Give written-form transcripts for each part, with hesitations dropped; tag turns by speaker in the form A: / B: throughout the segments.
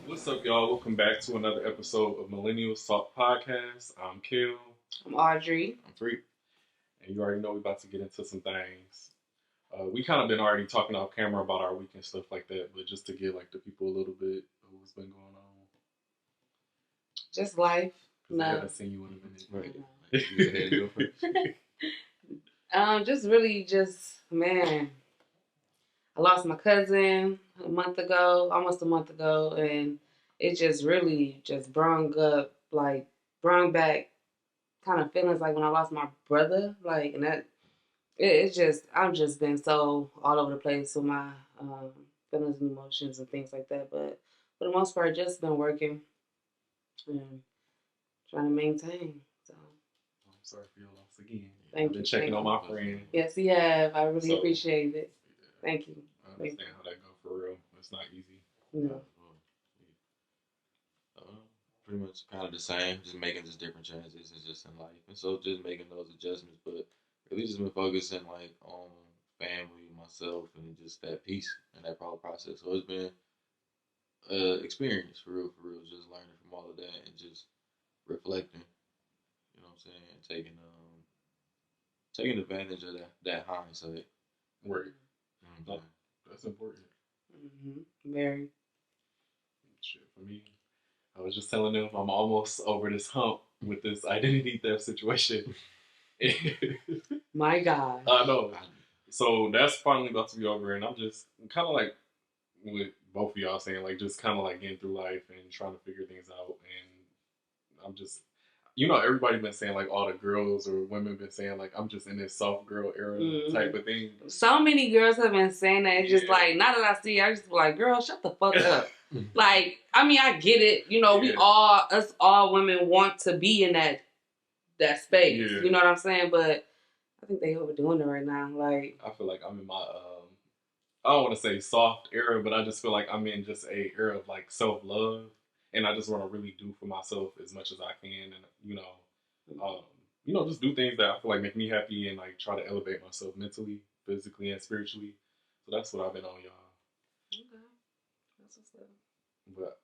A: What's up, y'all? Welcome back to another episode of Millennial Podcast. I'm Kill.
B: I'm Audrey.
C: I'm Freq.
A: And you already know we're about to get into some things. We kind of been already talking off camera about our week and stuff like that, but just to give like the people a little bit of what's been going on.
B: Just life.
A: No. I haven't seen you in a minute.
B: Right. Just really, man. I lost my cousin almost a month ago, and it just really just brought back kind of feelings like when I lost my brother, like, and that I've just been so all over the place with my feelings and emotions and things like that. But for the most part, just been working and trying to maintain. So
A: I'm sorry for your loss again.
B: Thank
A: I've been
B: you.
A: checking on my friend.
B: Yes, you have. I really appreciate it. Yeah. Thank you.
A: I understand how that go for real. It's not easy.
B: No.
C: Pretty much kind of the same, just making just different transitions just in life. And so just making those adjustments, but really just been focusing like on family, myself, and just that peace and that whole process. So it's been experience for real, just learning from all of that and just reflecting, you know what I'm saying, and taking advantage of that hindsight.
A: Right. Mm-hmm. That's important.
B: Mm-hmm. Very.
A: Shit, for me, I was just telling them I'm almost over this hump with this identity theft situation.
B: My God.
A: I know. So that's finally about to be over, and I'm just kind of like with both of y'all saying, like, just kind of like getting through life and trying to figure things out. And I'm just, everybody been saying, like, all the girls or women been saying, like, I'm just in this soft girl era type of thing.
B: So many girls have been saying that. It's just like, now that I see it, I just be like, girl, shut the fuck up. Like, I mean, I get it. We all women want to be in that space. Yeah. You know what I'm saying? But I think they overdoing it right now. Like,
A: I feel like I'm in my, I don't want to say soft era, but I just feel like I'm in just a era of like self-love. And I just want to really do for myself as much as I can. And, just do things that I feel like make me happy and like try to elevate myself mentally, physically, and spiritually. So that's what I've been on, y'all.
B: Okay. That's what's up.
A: But,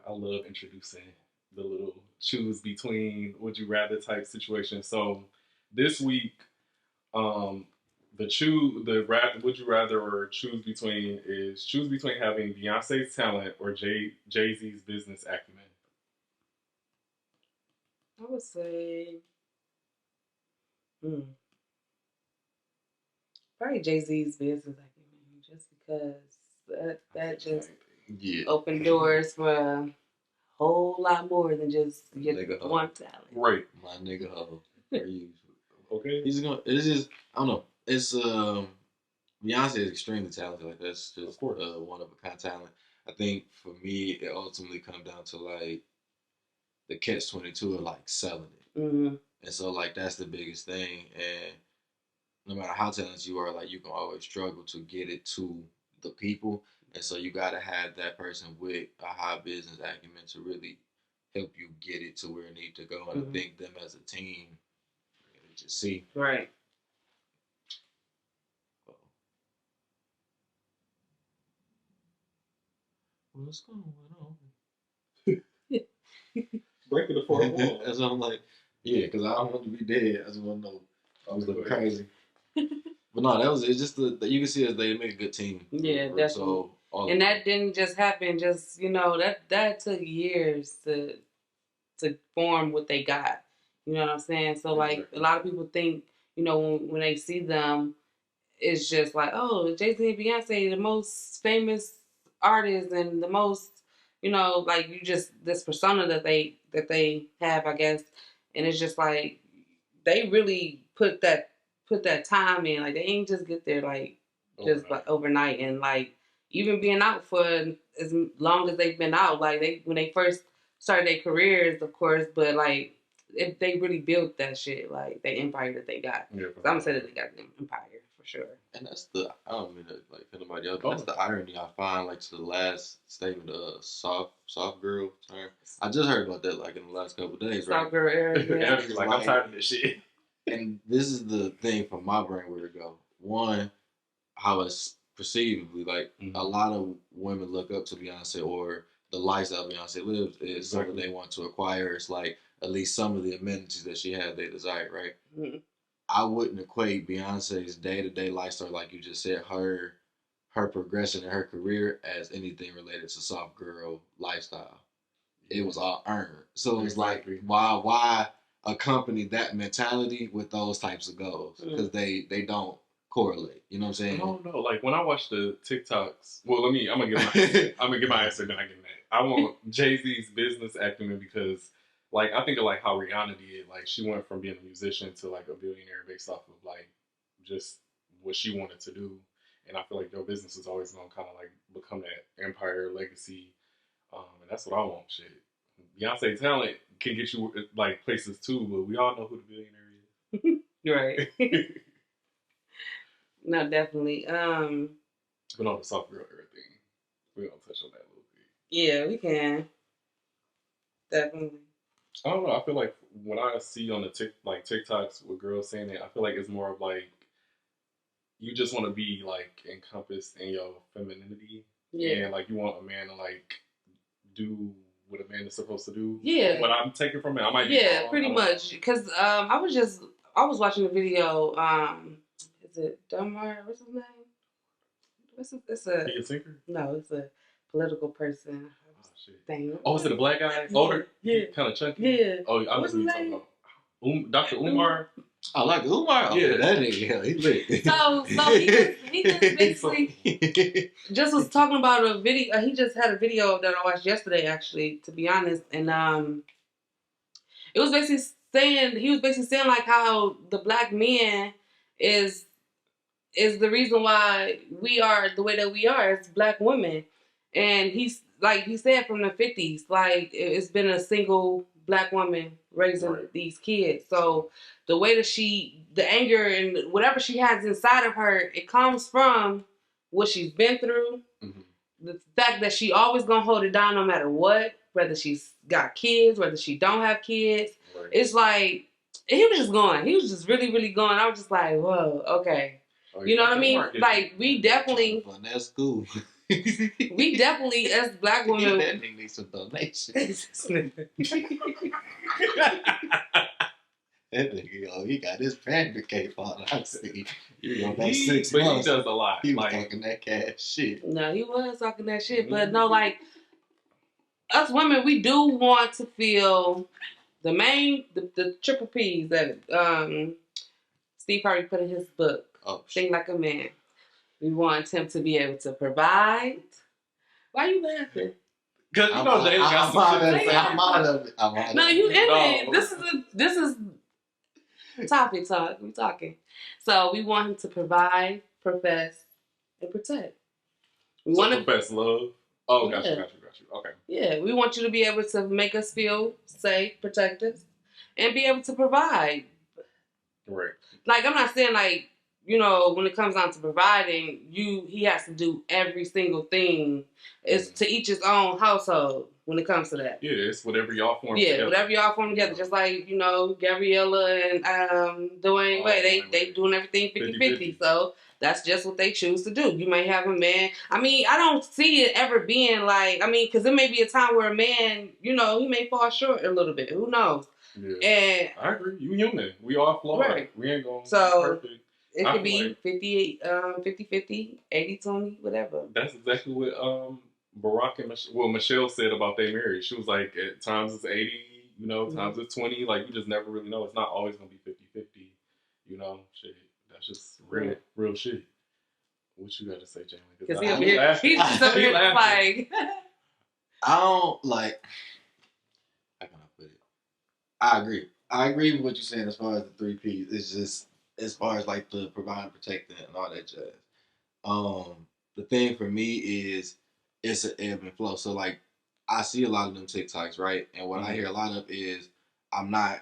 A: I love introducing the little choose between would you rather type situation. So this week, would you rather or choose between having Beyonce's talent or Jay-Z's business acumen.
B: I would say probably Jay-Z's business acumen, just because that just opened doors for a whole lot more than just one talent.
A: Right.
C: My nigga hoe. For you.
A: Okay.
C: It's just, I don't know. It's, Beyonce is extremely talented. Like, that's just one of a kind talent. I think for me, it ultimately comes down to like the catch-22 of like selling it.
B: Mm-hmm.
C: And so like that's the biggest thing. And no matter how talented you are, like you can always struggle to get it to the people. And so you got to have that person with a high business acumen to really help you get it to where it needs to go. And I think them as a team, really just see.
B: Right.
C: What's going on?
A: Breaking the fourth wall.
C: That's what I'm like, because I don't want to be dead. I just want to know I was looking crazy. But no, it's just you can see that they make a good team.
B: Yeah, definitely.
C: So,
B: and that didn't just happen. Just that took years to form what they got. You know what I'm saying? So like a lot of people think when they see them, it's just like, oh, Jay-Z and Beyonce, the most famous artists and the most, like this persona that they have, I guess. And it's just like they really put that time in. Like they ain't just get there like just like overnight. And like even being out for as long as they've been out, like when they first started their careers, of course, but like if they really built that shit, like the empire that they got. Yeah, I'm gonna say that they got an empire for sure.
C: And that's I don't mean to like hit nobody else, but that's the irony I find, like, to the last statement of soft girl term. I just heard about that like in the last couple of days, right?
B: Soft girl era. Yeah.
A: Like, I'm tired of this shit.
C: and this is the thing from my brain where to go. One, how it's perceivably like a lot of women look up to Beyonce, or the lifestyle Beyonce lives is something they want to acquire. It's like at least some of the amenities that she had they desire, right?
B: Mm-hmm.
C: I wouldn't equate Beyonce's day-to-day lifestyle, like you just said, her progression in her career as anything related to soft girl lifestyle. It was all earned. So it's like why accompany that mentality with those types of goals? Because they don't correlate. You know what I'm saying?
A: I don't know. Like when I watch the TikToks. Well, I'm gonna give my answer. Then I get that. I want Jay-Z's business acumen because, like, I think of like how Rihanna did. Like she went from being a musician to like a billionaire based off of like just what she wanted to do. And I feel like their business is always gonna kind of like become that empire legacy. And that's what I want. Shit, Beyonce talent can get you like places too, but we all know who the billionaire is.
B: Right. No, definitely.
A: But on the soft girl era thing, we're gonna touch on that a little bit.
B: Yeah, we can. Definitely.
A: I don't know. I feel like when I see on the TikToks with girls saying it, I feel like it's more of like you just want to be like encompassed in your femininity.
B: Yeah.
A: And like you want a man to like do what a man is supposed to do.
B: Yeah.
A: But I'm taking from it. I might be wrong.
B: Pretty much. Because I was watching a video. Is it Dunbar? What's his name? It's a.
A: He a singer?
B: No, it's a political person.
A: Oh shit.
B: Thing.
A: Oh, is it a black guy?
B: Yeah.
A: Older?
B: Yeah.
A: Kind of chunky?
B: Yeah.
A: Oh, I know what you're talking about. Dr. Umar.
C: I like Umar. Oh, yeah, that nigga. He lit.
B: So he just basically just was talking about a video. He just had a video that I watched yesterday, actually, to be honest, and it was basically saying like how the black man is the reason why we are the way that we are as black women, and he said from the 50s, like it's been a single black woman raising these kids. So the way that the anger and whatever she has inside of her, it comes from what she's been through. Mm-hmm. The fact that she always gonna hold it down no matter what, whether she's got kids, whether she don't have kids. Right. It's like, he was just going. He was just really, really going. I was just like, whoa, okay. Oh, you know what I mean? Like, we definitely...
C: That's cool.
B: We definitely, as black women...
C: That nigga needs some donations. That nigga, he got his family cape on. I see. He does
A: a lot.
C: He was talking that cash shit.
B: No, he was talking that shit. But no, like, us women, we do want to feel the triple P's that Steve Harvey put in his book. Think Like a Man. We want him to be able to provide. Why are you laughing?
A: Because you know Jay got some shit.
C: I'm out of it.
B: No, you in it. This is topic talk. We talking. So we want him to provide, profess, and protect. We want to
A: profess love. Oh, got you. Okay.
B: Yeah, we want you to be able to make us feel safe, protect us, and be able to provide.
A: Right.
B: Like, I'm not saying like, you know, when it comes down to providing, he has to do every single thing. It's to each his own household when it comes to that.
A: Yeah, it's whatever y'all form together.
B: Yeah, whatever y'all form together. Just like, you know, Gabriella and Dwayne Wade, they doing everything 50-50. So that's just what they choose to do. You may have a man. I mean, I don't see it ever being like, I mean, because there may be a time where a man, you know, he may fall short a little bit. Who knows?
A: Yeah.
B: And
A: I agree. You human. We all flawed. Right. We ain't going to be perfect.
B: It could be 50-50, 80-20, whatever.
A: That's exactly what Barack and Michelle said about their marriage. She was like, at times it's 80, you know, times it's 20. Like, you just never really know. It's not always going to be 50-50, you know? Shit. That's just real shit. What you got to say, Jamie?
B: Because he's just over here like...
C: I don't, like... How can I put it? I agree. I agree with what you're saying as far as the 3 Ps. It's just... as far as like the provide, protecting, and all that jazz. The thing for me is it's an ebb and flow. So like I see a lot of them TikToks, right? And what I hear a lot of is I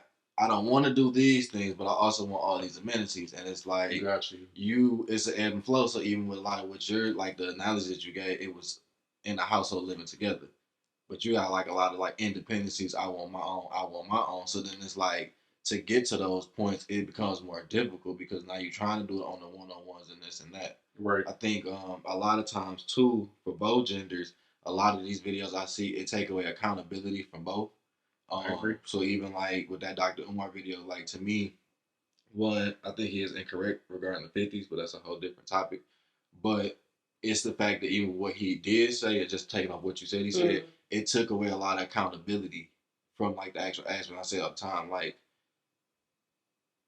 C: don't want to do these things, but I also want all these amenities. And it's like it's an ebb and flow. So even with a lot of what you're like the analogy that you gave, it was in a household living together. But you got like a lot of like independencies. I want my own. So then it's like to get to those points, it becomes more difficult because now you're trying to do it on the one-on-ones and this and that.
A: Right.
C: I think a lot of times too, for both genders, a lot of these videos I see, it take away accountability from both.
A: I agree.
C: So even like with that Dr. Umar video, like to me, one, I think he is incorrect regarding the 50s, but that's a whole different topic. But it's the fact that even what he did say, and just taking off what you said, he said, it took away a lot of accountability from like the actual aspect. I say all the time, like,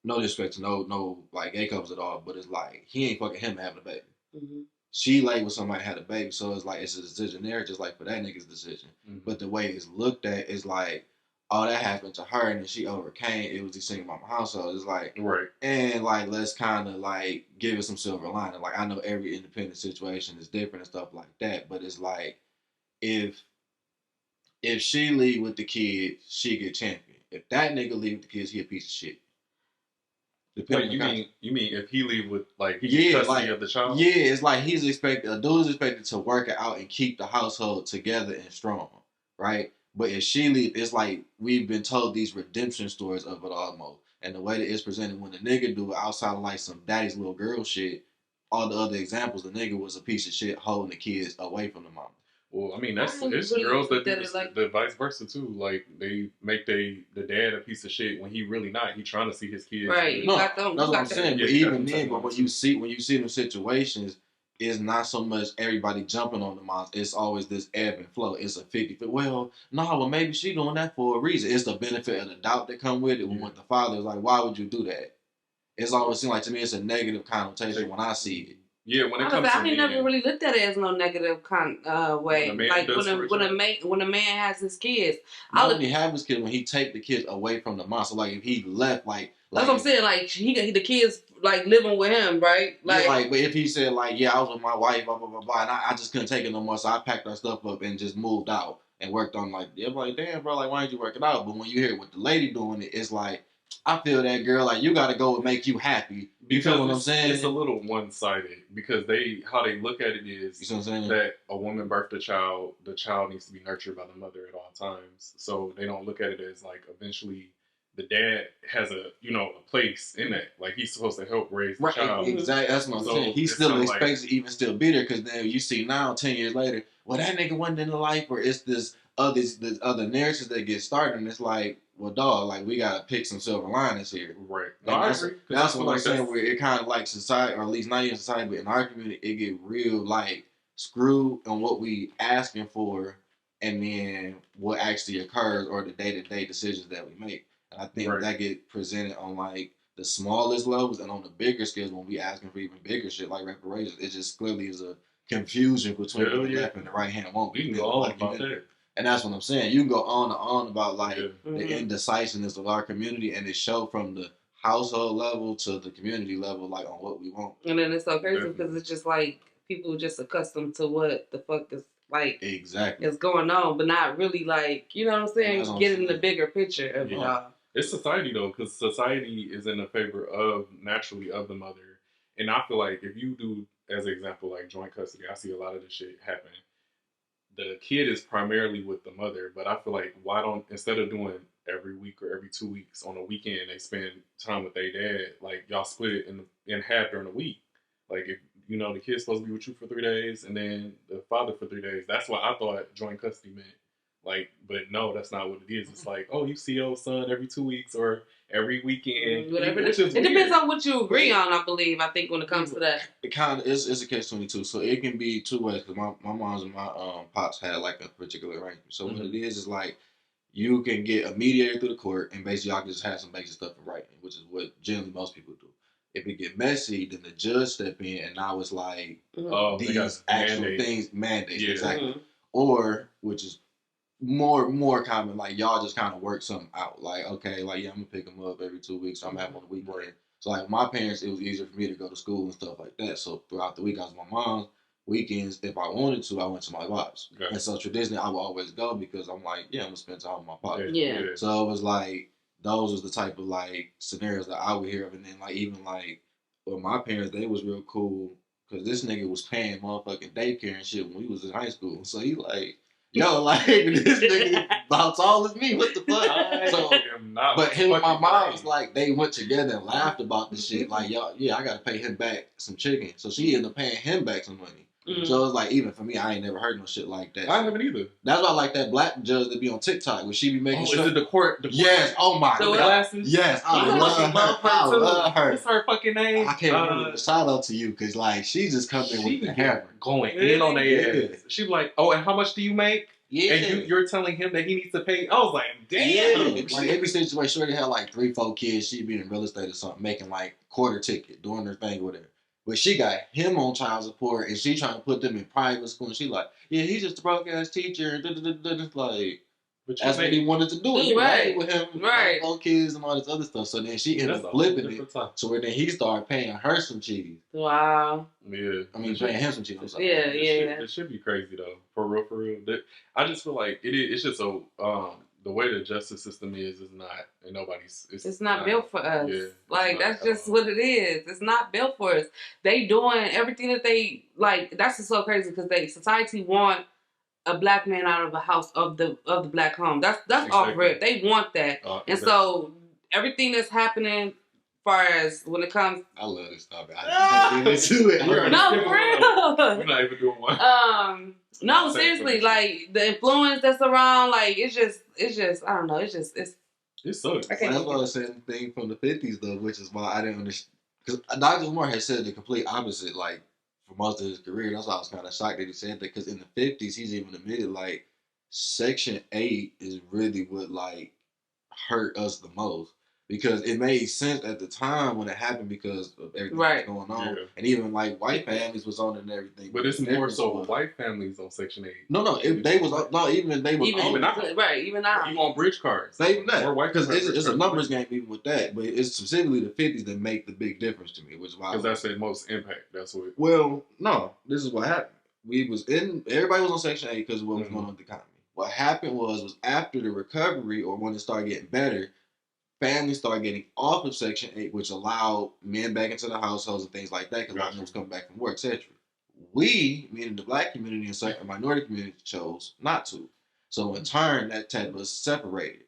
C: no disrespect to no like gay couples at all, but it's like he ain't fucking him having a baby.
B: Mm-hmm.
C: She like with somebody had a baby, so it's like it's a decision there, just like for that nigga's decision.
A: Mm-hmm.
C: But the way it's looked at is like, oh, that happened to her, and then she overcame. It was the single mama household. It's like,
A: right,
C: and like let's kind of like give it some silver lining. Like I know every independent situation is different and stuff like that, but it's like if she leave with the kids, she get champion. If that nigga leave with the kids, he a piece of shit.
A: Wait, you mean if he leave with like he custody of the child?
C: Yeah, it's like a dude's expected to work it out and keep the household together and strong, right? But if she leave, it's like we've been told these redemption stories of it almost. And the way that it's presented when the nigga do it outside of like some daddy's little girl shit, all the other examples, the nigga was a piece of shit holding the kids away from the mama.
A: Well, I mean, it's girls that do the vice versa too. Like they make the dad a piece of shit when he really not. He trying to see his kids.
B: Right.
C: No, that's what I'm saying. But even then, but when you see them situations, it's not so much everybody jumping on the moms. It's always this ebb and flow. It's a 50. Well, well, maybe she doing that for a reason. It's the benefit of the doubt that come with it. When the father is like, why would you do that? It's always seemed like to me it's a negative connotation when I see it.
A: Yeah, when it comes to
B: I never really looked at it as no negative way. Like when a man has his kids,
C: not when he have his kids, when he take the kids away from the mom. So like if he left, like
B: that's what I'm saying. Like the kids like living with him, right?
C: Like, but if he said like, yeah, I was with my wife, blah blah blah blah, and I just couldn't take it no more, so I packed our stuff up and just moved out and worked on like, yeah, like damn, bro, like why didn't you work it out? But when you hear with the lady doing it, it's like, I feel that girl, like you got to go and make you happy. You feel what I'm saying?
A: It's a little one-sided because how they look at it is
C: you know what I'm saying?
A: That a woman birthed a child, the child needs to be nurtured by the mother at all times. So they don't look at it as like eventually the dad has a place in that. Like he's supposed to help raise the child.
C: Exactly. That's what I'm saying. He still expects to even still be there because then you see now 10 years later, well that nigga wasn't in the life, or it's this other narratives that get started, and it's like, well, dog, like we gotta pick some silver linings here.
A: Right.
C: That's what I'm saying. Where it kind of like society, or at least not even society, but in our community, it get real like screwed on what we asking for, and then what actually occurs, or the day-to-day decisions that we make. And I think that get presented on like the smallest levels, and on the bigger scales when we asking for even bigger shit like reparations. It just clearly is a confusion between the left and the right hand.
A: We can go on about that.
C: And that's what I'm saying. You can go on and on about like the indecisiveness of our community, and it show from the household level to the community level, like on what we want.
B: And then it's so crazy because it's just like people just accustomed to what the fuck is like is going on, but not really like, you know what I'm saying, getting the bigger picture of it all.
A: It's society though, because society is in the favor of naturally of the mother, and I feel like if you do, as an example, like joint custody, I see a lot of this shit happen. The kid is primarily with the mother, but I feel like why don't, instead of doing every week or every 2 weeks, on a weekend they spend time with their dad, like y'all split it in half during the week. Like if the kid's supposed to be with you for 3 days and then the father for 3 days. That's what I thought joint custody meant. Like, but no, that's not what it is. It's like, oh, you see your son every 2 weeks or every weekend.
B: Whatever. It depends on what you agree on, I believe. I think when it comes to that,
C: it kind of is a catch-22. So it can be two ways. Because my mom's and my pops had like a particular arrangement. So what it is like you can get a mediator through the court, and basically y'all can just have some basic stuff in writing, which is what generally most people do. If it get messy, then the judge step in, and now it's like these actual things, mandates, exactly. Or which is more common, like y'all just kind of work something out. Like, okay, like yeah, I'm gonna pick them up every 2 weeks. So I'm having on the weekend. So like my parents, it was easier for me to go to school and stuff like that. So throughout the week, I was with my mom's. Weekends, if I wanted to, I went to my pops. Okay. And so traditionally, I would always go because I'm like, yeah, I'm gonna spend time with my pops.
B: Yeah.
C: So it was like those was the type of like scenarios that I would hear of, and then like even like with my parents, they was real cool because this nigga was paying motherfucking daycare and shit when we was in high school. So he like, yo, like this nigga about tall as me. What the fuck? So, but him and my mom was like, they went together and laughed about the shit. Like, yo, yeah, I gotta pay him back some chicken. So she ended up paying him back some money. So it was like, even for me, I ain't never heard no shit like that.
A: I haven't either.
C: That's why I like that black judge that be on TikTok where she be making sure.
A: Is it the court?
C: Yes. Oh my
A: god. Glasses.
C: Yes. I love her.
A: What's her fucking name?
C: I can't remember. Shout out to you because like she just comes in with the hammer,
A: going in on their ass. She be like, oh, and how much do you make? Yeah. And you're telling him that he needs to pay. I was like, damn.
C: Yeah. Like every situation, Shorty had like 3-4 kids. She'd be in real estate or something, making like quarter ticket, doing her thing with her. But she got him on child support, and she trying to put them in private school. And she like, yeah, he's just a broke ass teacher, and it's like, that's what he wanted to do.
B: Right
C: with him,
B: right,
C: all kids and all this other stuff. So then she ended up flipping it. So then he started paying her some cheese.
B: Wow.
A: Yeah.
C: I mean, paying him some cheese.
B: Yeah.
A: It should be crazy though, for real. I just feel like it's just so the way the justice system is not, and nobody's. It's
B: not built for us.
A: Yeah,
B: like that's just what it is. It's not built for us. They doing everything that they like. That's just so crazy because society want a black man out of a house of the black home. That's exactly. Off rip. They want that, and so everything that's happening. Far as when it comes,
C: I love this topic. I get into it.
B: No, for real.
A: We're not even doing one.
B: No, seriously, like the influence that's around, like it's just. I don't know. It
A: sucks.
C: That's why I was saying the thing from the 50s though, which is why I didn't understand. Because Dr. Umar had said the complete opposite, like for most of his career. That's why I was kind of shocked that he said that. Because in the 50s, he's even admitted like Section 8 is really what like hurt us the most. Because it made sense at the time when it happened because of everything that was going on. Yeah. And even like white families was on it and everything.
A: But it's more so white families on Section 8.
C: No, even they was on
B: right, even now.
A: You on bridge cards.
C: They even that. Because it's a numbers game even with that. But it's specifically the 50s that make the big difference to me, which is why.
A: Because that's the most impact. That's what.
C: Well, no. This is what happened. Everybody was on Section 8 because of what was going on with the economy. What happened was after the recovery or when it started getting better, families started getting off of Section 8, which allowed men back into the households and things like that because a lot of them was coming back from work, etc. We, meaning the black community and certain minority community, chose not to. So in turn, that tent was separated.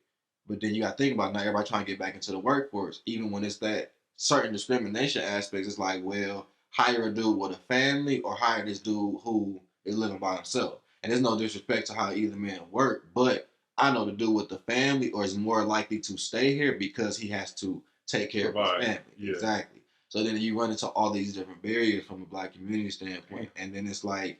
C: But then you got to think about now everybody trying to get back into the workforce, even when it's that certain discrimination aspects. It's like, well, hire a dude with a family or hire this dude who is living by himself. And there's no disrespect to how either man work, but I know the dude with the family or is more likely to stay here because he has to take care of his family. Yeah. Exactly. So then you run into all these different barriers from a black community standpoint. And then it's like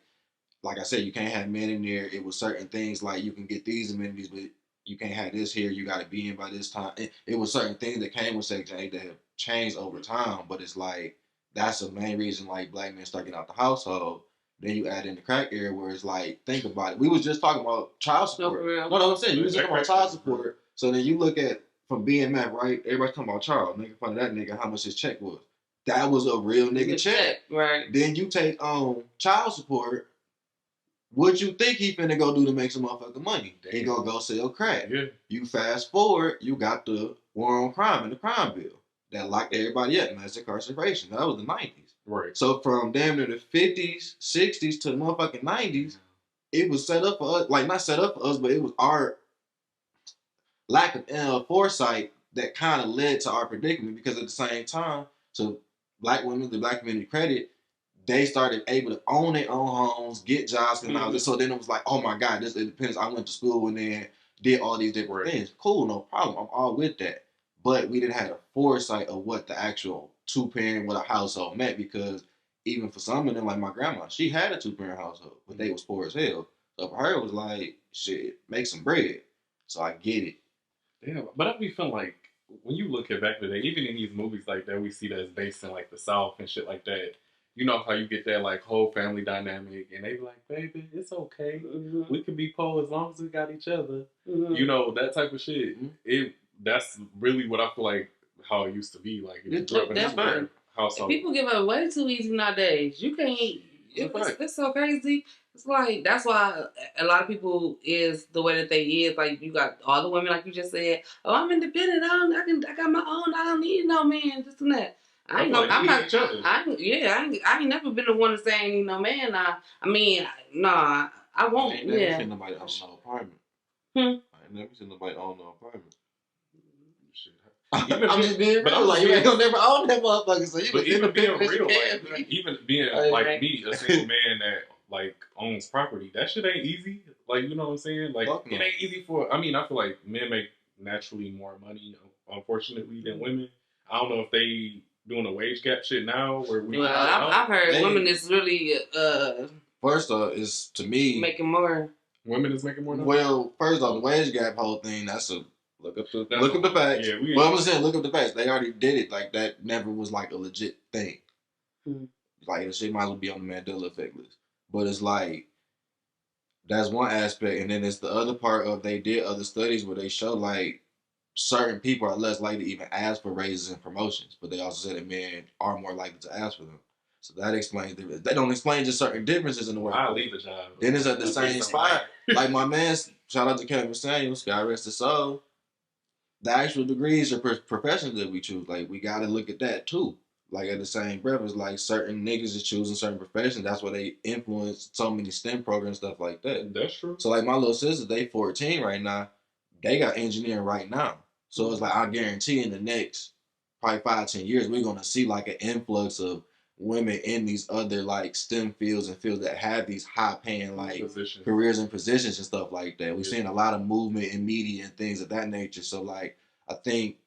C: I said, you can't have men in there. It was certain things like you can get these amenities, but you can't have this here. You got to be in by this time. It was certain things that came with Section 8 that have changed over time. But it's like that's the main reason like black men start getting out the household. Then you add in the crack area where it's like, think about it. We was just talking about child support. No, I'm saying. You was talking about child support. So then you look at, from BMF, right? Everybody's talking about Charles. Nigga, find that nigga, how much his check was. That was a real nigga check.
B: Right.
C: Then you take child support. What you think he finna go do to make some motherfucking money? He gonna go sell crack. Yeah. You fast forward, you got the war on crime and the crime bill that locked everybody up, mass incarceration. That was the 90s.
A: Right.
C: So from damn near the 50s, 60s to the motherfucking 90s, it was set up for us. Like, not set up for us, but it was our lack of foresight that kind of led to our predicament because at the same time, so black women, the black community credit, they started able to own their own homes, get jobs, and all this. So then it was like, oh my God, this independence. I went to school and then did all these different things. Cool, no problem. I'm all with that. But we didn't have a foresight of what the actual two-parent with a household meant because even for some of them, like my grandma, she had a two-parent household, but they was poor as hell. So for her, it was like, shit, make some bread. So I get it.
A: Yeah, but I be feeling like when you look at back to the day, even in these movies like that, we see that's based in like the South and shit like that. You know how you get that like whole family dynamic, and they be like, "Baby, it's okay. Mm-hmm. We can be poor as long as we got each other." Mm-hmm. You know, that type of shit. Mm-hmm. That's really what I feel like how it used to be. Like if you grew up in a household,
B: people give up way too easy nowadays. You can't. It's so crazy. It's like that's why a lot of people is the way that they is. Like you got all the women, like you just said. Oh, I'm independent. I got my own. I don't need no man. This and that. I ain't never been the one to say I ain't need no man. I I won't.
C: I ain't never
B: Yeah.
C: seen nobody own no apartment.
B: Hmm.
C: I ain't never seen nobody own no apartment.
A: I'm
C: just being
A: but
C: real.
A: I'm
C: Like, you
A: being,
C: ain't gonna never own that motherfucker. So you
A: but even being real,
C: like,
A: even being like me, a single man that like owns property, that shit ain't easy. Like, you know what I'm saying? Like,
C: Fuck no.
A: it ain't easy for. I mean, I feel like men make naturally more money, unfortunately, than women. I don't know if they doing a wage gap shit now, where we.
B: Well, I've heard women is really
C: First off, is to me
B: making more.
A: Women is making more.
C: Well, first off, the wage gap whole thing. That's a look up the facts.
A: Yeah,
C: well, I'm just saying, look up the facts. They already did it. Like that never was like a legit thing. Like the shit might as well be on the Mandela effect list. But it's like that's one aspect, and then it's the other part of they did other studies where they show like certain people are less likely to even ask for raises and promotions, but they also said that men are more likely to ask for them. So that explains the. They don't explain just certain differences in the work.
A: I'll leave a job.
C: Then it's at the same spot. Like my man, shout out to Kevin Samuels, God rest his soul. The actual degrees or professions that we choose, like we got to look at that too. Like at the same breath, it's like certain niggas is choosing certain professions. That's why they influence so many STEM programs, stuff like that.
A: That's true.
C: So like my little sister, they 14 right now. They got engineering right now. So it's like I guarantee in the next probably 5-10 years, we're gonna see like an influx of women in these other like STEM fields and fields that have these high paying like careers and positions and stuff like that. We're seeing a lot of movement in media and things of that nature. So like I think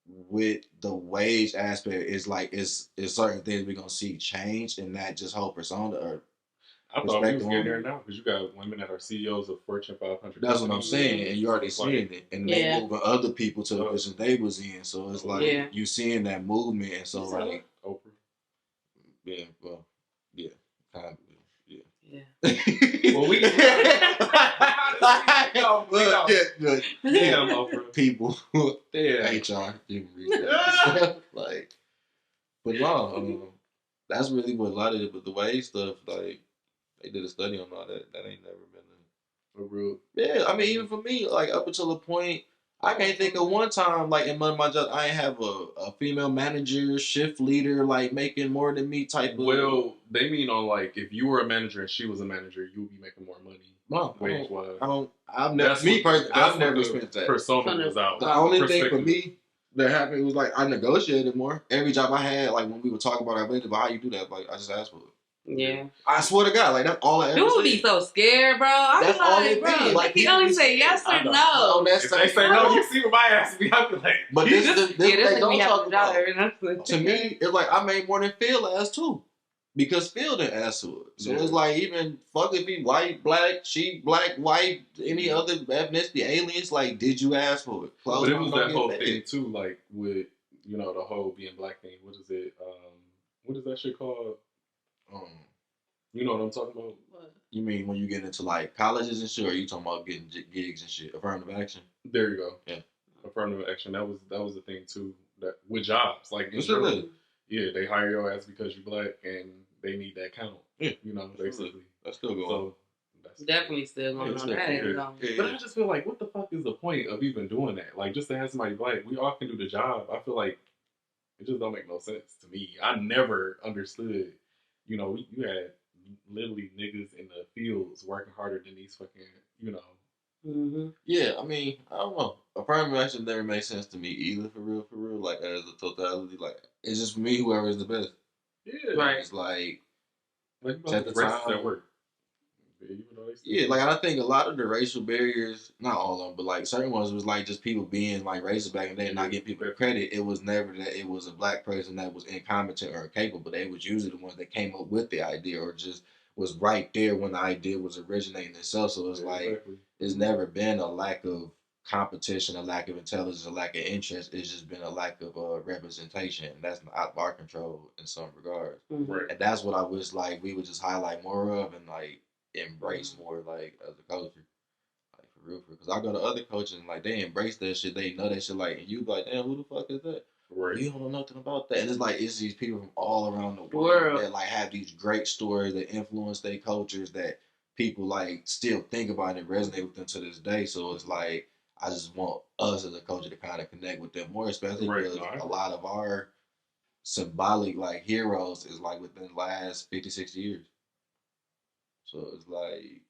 C: with the wage aspect is like is certain things we're gonna see change and not just whole persona or
A: I thought we was getting there now because you got women that are CEOs of Fortune 500.
C: That's what I'm saying, and you already seeing it, and they moving other people to the position they was in. So it's like you seeing that movement, and so like
A: Oprah.
C: Yeah, well, yeah, kind of, yeah.
A: Well, we
C: damn, Oprah people,
A: damn
C: HR, like, but no, that's really what a lot of it. But the wage stuff, like, they did a study on all that. That ain't never been a real. Yeah, I mean, even for me, like up until a point. I can't think of one time, like, in one of my jobs, I ain't have a female manager, shift leader, like, making more than me type of...
A: Well, they mean on, like, if you were a manager and she was a manager, you would be making more money.
C: No,
A: wage-wise.
C: I've never experienced that.
A: Persona was out.
C: The only thing for me that happened was, like, I negotiated more. Every job I had, like, when we would talk about our budget, about how you do that, like, I just asked for it.
B: Yeah.
C: I swear to God, like, that's all I ever
B: said. Be so scared, bro. That's all they be. Like, he only say yes or no.
A: If they say no, you see what my ass be. I be like,
C: but this they don't talk about.
B: To
C: me, it's like I made more than Phil asked too, because Phil didn't ask to it. So it's like even fuck if he white, black, she black, white, any other ethnicity, aliens. Like, did you ask for it?
A: But it was that whole thing too, like with the whole being black thing. What is it? What is that shit called? You know what I'm talking about?
B: What?
C: You mean when you get into like colleges and shit, or you talking about getting gigs and shit? Affirmative action.
A: There you go.
C: Yeah.
A: Affirmative action. That was the thing too. That with jobs, like yeah, they hire your ass because you're black and they need that count.
C: Yeah.
A: Basically.
C: That's still going.
B: So that's definitely still going on.
A: But I just feel like, what the fuck is the point of even doing that? Like, just to have somebody black, we all can do the job. I feel like it just don't make no sense to me. I never understood. You had literally niggas in the fields working harder than these fucking,
B: Mm-hmm.
C: Yeah, I mean, I don't know. Affirmative action never made sense to me either, for real. Like, as a totality, like, it's just for me, whoever is the best.
A: Yeah.
C: Right. It's like
A: at the time. That work.
C: Yeah, like, I think a lot of the racial barriers, not all of them, but, like, certain ones was, like, just people being, like, racist back in the day and not giving people credit. It was never that it was a black person that was incompetent or incapable. They was usually the ones that came up with the idea or just was right there when the idea was originating itself. So it's it's never been a lack of competition, a lack of intelligence, a lack of interest. It's just been a lack of representation. That's out of our control in some regards.
A: Right.
C: And that's what I wish, like, we would just highlight more of and, like, embrace more, like, as a culture. Like, for real. Because I go to other coaches and, like, they embrace that shit. They know that shit, like, and you be like, damn, who the fuck is that?
A: Right.
C: You don't know nothing about that. And it's like, it's these people from all around the world that, like, have these great stories that influence their cultures that people, like, still think about and resonate with them to this day. So it's like, I just want us as a culture to kind of connect with them more, especially because a lot of our symbolic, like, heroes is, like, within the last 50, 60 years. So it's like,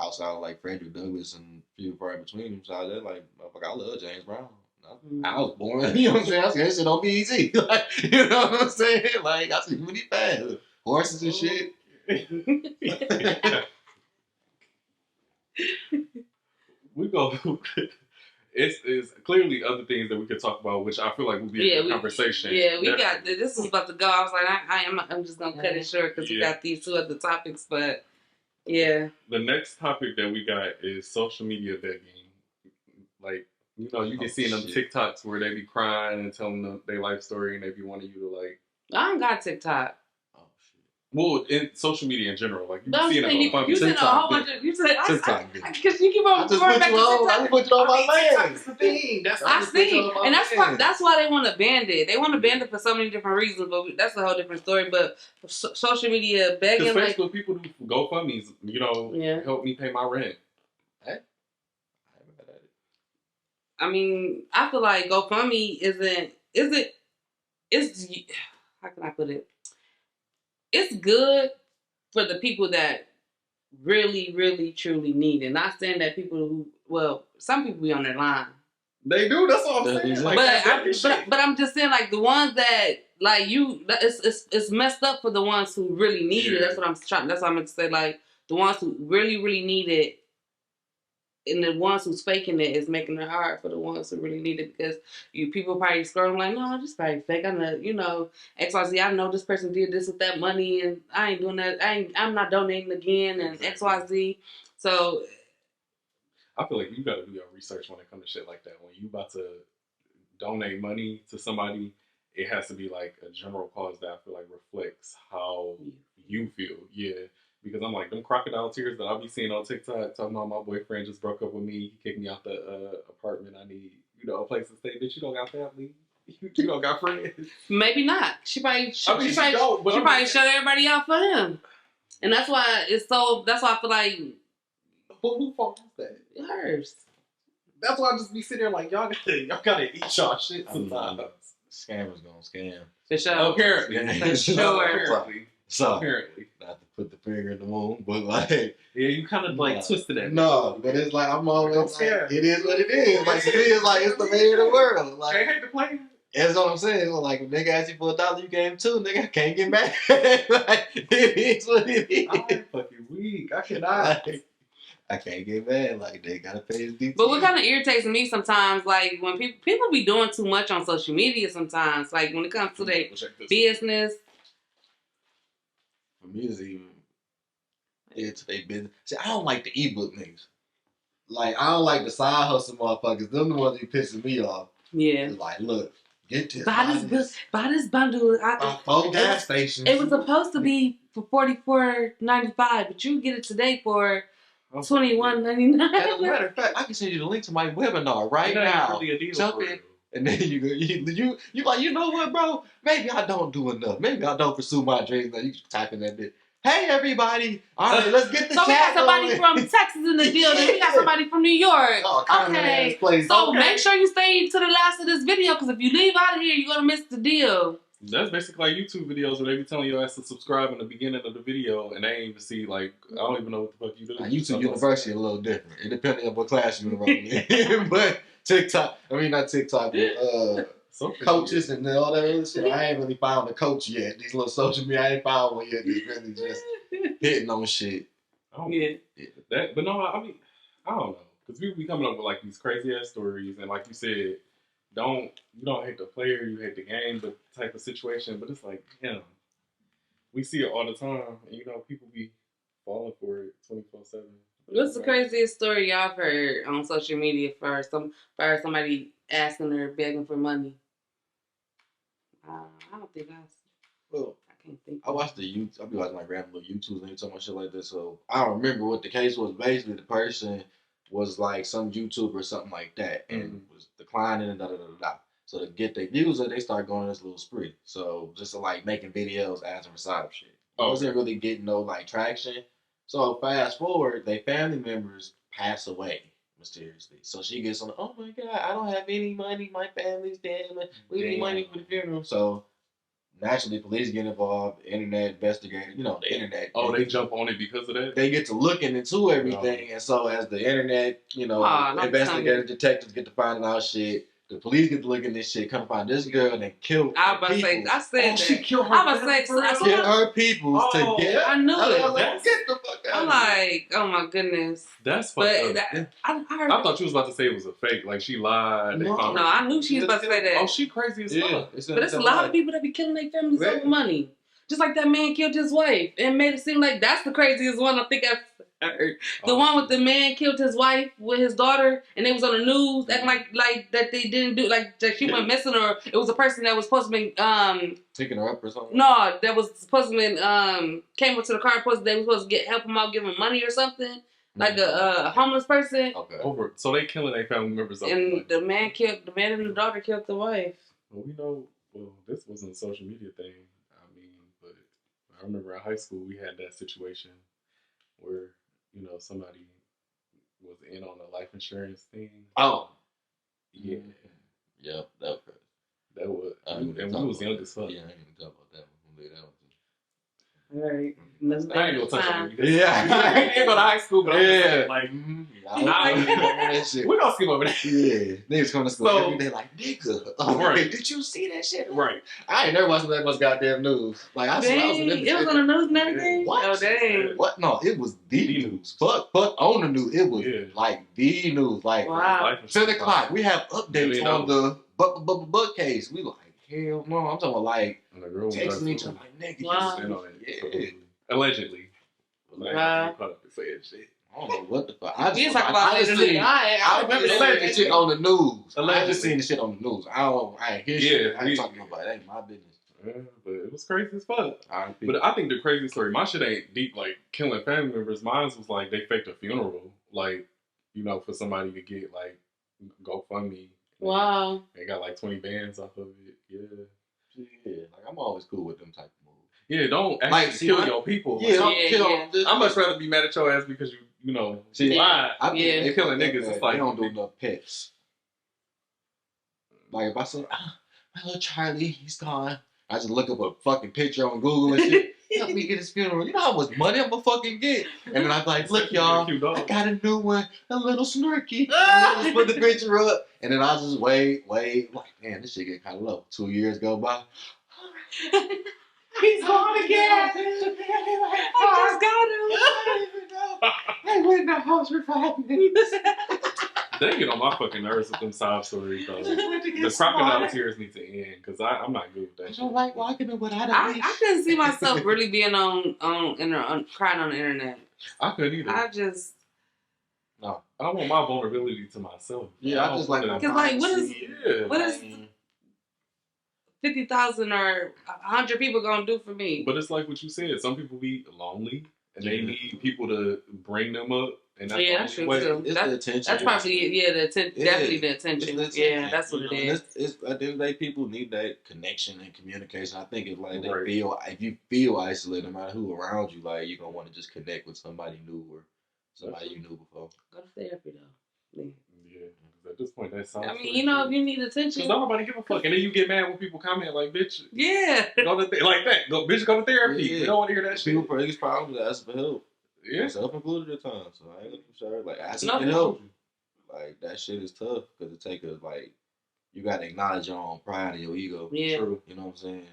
C: outside of like Frederick Douglass and few far in between them. So I was like, motherfucker, I love James Brown. I was born, you know what I'm saying? I said, that shit on BET. Like, you know what I'm saying? Like, I see really fast. Horses and shit.
A: We go. It's clearly other things that we could talk about, which I feel like would be a good conversation.
B: Yeah, we got this is about to go. I was like, I'm just gonna cut it short because we got these two other topics, but yeah.
A: The next topic that we got is social media begging. Like, you know, you can see them TikToks where they be crying and telling them their life story, and they be wanting you to like.
B: I don't got TikTok.
A: Well, in social media in general, like you
B: see it you said a whole bunch of you said because you keep on going back to TikTok.
C: I put you on my land.
A: That's the thing.
B: I see, and that's why they want to ban it. They want to ban it for so many different reasons, but that's a whole different story. But social media begging,
A: because Facebook people do GoFundMe's, you know, help me pay my rent.
C: Hey,
B: I mean, I feel like GoFundMe isn't. How can I put it? It's good for the people that really, really, truly need it. Not saying that people who, well, some people be on their line.
A: They do. That's what I'm saying. Like,
B: but I'm just saying, like the ones that, like it's messed up for the ones who really need it. That's what I'm trying. That's what I meant to say. Like the ones who really, really need it, and the ones who's faking it is making it hard for the ones who really need it because people probably scrolling like, no, this probably fake. I know, you know, XYZ. I know this person did this with that money, and I ain't doing that. I'm not donating again, and XYZ. So
A: I feel like you got to do your research when it comes to shit like that. When you about to donate money to somebody, it has to be like a general cause that I feel like reflects how you feel. Yeah. Because I'm like, them crocodile tears that I'll be seeing on TikTok talking about my boyfriend just broke up with me. He kicked me out the apartment. I need, you know, a place to stay. Bitch, you don't got family. You don't got friends.
B: Maybe not. She probably shut everybody out for him. And that's why that's why I feel like.
A: But who fault is that?
B: Hers.
A: That's why I just be sitting there like, y'all gotta eat y'all shit sometimes.
C: Scammers gonna scam.
B: For sure.
A: Apparently.
B: For sure.
C: So,
A: apparently.
C: Not to put the finger in the wound, but like,
A: yeah, you kind of like twisted it.
C: No, but it's like I'm always like, it is what it is. Like to me, it's like it's the way of the world. Like,
A: I hate to play.
C: That's what I'm saying. Like, if nigga ask you for $1, you gave him $2. Nigga can't get mad. Like, it is what it is.
A: I'm fucking weak. I cannot.
C: Like, I can't get mad. Like, they gotta pay his DT.
B: But what kind of irritates me sometimes, like when people be doing too much on social media. Sometimes, like when it comes to their business.
C: For me, it's their business. See, I don't like the ebook niggas. Like, I don't like the side hustle motherfuckers. Them the ones who pissing me off.
B: Yeah.
C: It's like, look, get this.
B: Buy this bundle.
C: Buy 4 gas stations.
B: It was supposed to be for $44.95, but you get it today for $21.99.
C: As a matter of fact, I can send you the link to my webinar right now.
A: Really
C: Jump in. And then you like, you know what, bro? Maybe I don't do enough. Maybe I don't pursue my dreams. Now you can type in that bit. Hey, everybody. All right, let's get the chat.
B: So we got somebody from Texas in the building. We got somebody from New York.
C: Okay.
B: So make sure you stay to the last of this video because if you leave out of here, you're going to miss the deal.
A: That's basically like YouTube videos where they be telling your ass to subscribe in the beginning of the video and they ain't even see, like, I don't even know what the fuck you do.
C: YouTube University a little different. It depends on what class you're in. But TikTok, not TikTok, but coaches and all that other shit. I ain't really found a coach yet. These little social media, I ain't found one yet. It's really just hitting on shit.
A: But no, I don't know. Because people be coming up with like these crazy ass stories and like you said, you don't hate the player, you hate the game, but type of situation. But it's like, we see it all the time. And people be falling for it 24/7.
B: What's the craziest story y'all heard on social media for somebody asking or begging for money? I don't think I can't think.
C: I watched the YouTube. I be watching like random little YouTubes and they talking about shit like this. So I don't remember what the case was. Basically, the person was like some YouTuber or something like that, and was declining and da da da da. So to get their views, they start going on this little spree. So just to like making videos, asking for side of shit. Wasn't really getting no like traction. So fast forward, their family members pass away mysteriously. So she gets on, oh my God, I don't have any money. My family's dead. We need money for the funeral. So
D: naturally police get involved, internet investigators, the internet.
A: Oh, they jump on it because of that?
D: They get to looking into everything, and so as the internet, investigators, detectives get to finding out shit. The police get to look at this shit, come find this girl and then kill
B: I was about to say, I said that.
D: She killed her.
B: I was about to say,
D: kill her people to get.
B: I knew it.
D: Get the fuck out.
B: I'm like, oh my goodness.
A: That's fucked up.
B: I heard.
A: I thought you was about to say it was a fake. Like she lied.
B: No, I knew she was about to say that.
A: Oh, she crazy as fuck.
B: But there's a lot of people that be killing their families over money. Just like that man killed his wife and made it seem like that's the craziest one I think I've heard. The one with the man killed his wife with his daughter and they was on the news acting like that they didn't do, like that she went missing, or it was a person that was supposed to be
D: picking her up or something.
B: No, that was supposed to be came up to the car and they were supposed to help him out, give him money or something. Like a homeless person.
D: Okay.
A: So they killing their family members over.
B: And the man and the daughter killed the wife.
A: Well, we know. Well, this wasn't a social media thing. I mean, but I remember in high school we had that situation where somebody was in on the life insurance thing.
D: Oh.
A: Yeah.
D: Yep.
A: That was. And we was young as fuck.
D: Yeah, I didn't even talk about that one. We'll leave that one.
B: All right.
A: I ain't gonna touch on it.
D: Yeah.
A: I didn't go to high school, but I'm just saying, like,
D: that shit.
A: We're gonna skip over that.
D: Yeah. Niggas come to school every day like, nigga.
A: Right.
D: Did you see that shit?
A: Right.
D: I ain't never watched that much goddamn news. Like, I was
B: it was on the news and everything?
D: What?
B: Oh, dang.
D: What? No, it was the news. Fuck on the news. It was like the news. Like,
B: wow.
D: 10 o'clock. We have updates on the book case. We like, hell no. I'm talking about like, texting each other like, nigga.
B: Wow.
D: Yeah.
A: Allegedly.
B: Wow.
A: Saying shit.
D: I don't know what the fuck. I just
B: allegedly.
D: I remember seeing the shit on the news.
A: Allegedly.
D: I just seen the shit on the news. I ain't hear shit. I ain't talking about it. That ain't my business.
A: Yeah, but it was crazy as fuck. But I think the crazy story, my shit ain't deep like killing family members. Mine was like they faked a funeral, like, for somebody to get like GoFundMe.
B: Wow.
A: They got like 20 bands off of it. Yeah.
D: Like I'm always cool with them type of moves.
A: Yeah, don't actually kill your people.
D: Yeah,
A: like,
D: don't kill.
A: I'd much rather be mad at your ass because you lied.
D: They
A: killing niggas. It's like
D: they don't do enough pets. Like if I say, my little Charlie, he's gone. I just look up a fucking picture on Google and shit. Help me get his funeral. You know how much money I'm gonna fucking get? And then I'm like, look, y'all, I got a new one, a little snarky. I just put the picture up, and then I'll just wait. Like, man, this shit get kind of low. 2 years go by. He's gone again.
B: I just got him.
D: I went in the house for 5 minutes.
A: They get on my fucking nerves with them sob stories, though. The crocodile tears need to end, because I'm not good with that shit.
D: I don't like walking without a leash.
B: I couldn't see myself really being on crying on the internet.
A: I couldn't either.
D: No.
A: I want my vulnerability to myself.
D: Yeah, I just like
B: because what is 50,000 or 100 people gonna do for me?
A: But it's like what you said. Some people be lonely and they need people to bring them up. And
B: that's true too.
D: It's the attention.
B: That's probably the attention. Definitely the attention. Yeah, that's what it is.
D: It's at the end of the day, people need that connection and communication. I think if you feel isolated, no matter who around you, like you're gonna want to just connect with somebody new or somebody you knew before.
B: Go to therapy though.
A: Yeah, at this point, that sounds.
B: I mean, if you need attention,
A: because nobody give a fuck, and then you get mad when people comment like, "Bitch,
B: yeah,
A: go to like that. Bitch, go to therapy."
D: Yeah.
A: We don't want to hear that shit.
D: People biggest problem is asking for help.
A: Yeah,
D: self-included at times. So I ain't looking for sure. Like asking for help, like that shit is tough because it take you gotta acknowledge your own pride and your ego.
B: Yeah,
D: true. You know what I'm saying?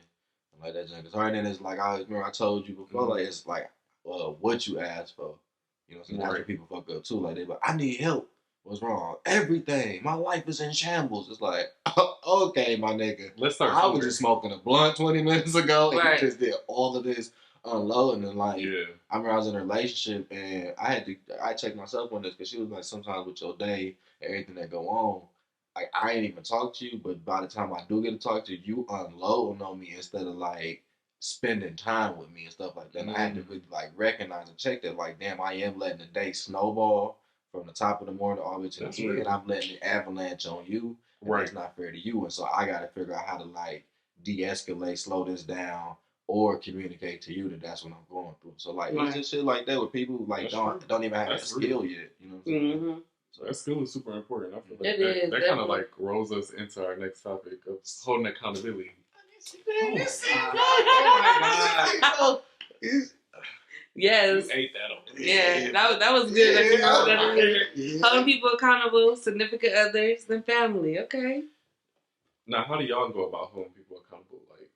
D: Like that junk. Right then it's like I remember I told you before. Like it's like what you asked for. You know what I'm saying? That's what people fuck up too. Like they I need help. What's wrong? Everything. My life is in shambles. It's like, okay, my nigga.
A: Let's start.
D: I was just smoking a blunt 20 minutes ago, and
B: right.
D: you just did all of this unloading. And like,
A: yeah.
D: I remember I was in a relationship, and I checked myself on this because she was like, sometimes with your day and everything that go on, like I ain't even talk to you, but by the time I do get to talk to you, you unloading on me instead of like spending time with me and stuff like that. And I had to really like recognize and check that, like, damn, I am letting the day snowball from the top of the morning all the way to the end, and I'm letting it avalanche on you. Right. It's not fair to you, and so I got to figure out how to like de-escalate, slow this down, or communicate to you that that's what I'm going through. So like it's just shit like that with people who like don't even have that skill yet. You know what I'm saying?
B: Mm-hmm.
A: So that skill is super important. I feel like
B: that
A: kind of like rolls us into our next topic of holding accountability.
D: Man,
B: Oh yes.
A: You ate that over.
B: Yeah, that was good. That you wrote that in there. Holding people accountable, significant others, and family. Okay.
A: Now, how do y'all go about holding people accountable? Like,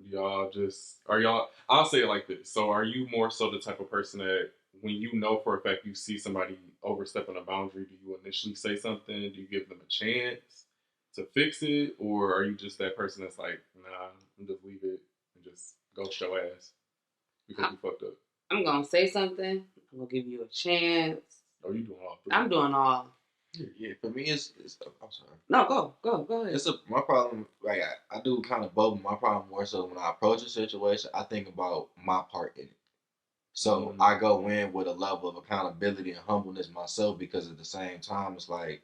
A: y'all just are y'all? I'll say it like this. So, are you more so the type of person that when you know for a fact you see somebody overstepping a boundary, do you initially say something? Do you give them a chance to fix it, or are you just that person that's like, nah, just leave it and just ghost your ass because you fucked up?
B: I'm gonna say something. I'm gonna give you a chance.
A: Oh, you doing all three?
B: I'm doing all.
D: Yeah, for me, it's I'm sorry.
B: No, go ahead.
D: My problem. Like I do kind of both. My problem more so when I approach a situation, I think about my part in it. So I go in with a level of accountability and humbleness myself because at the same time, it's like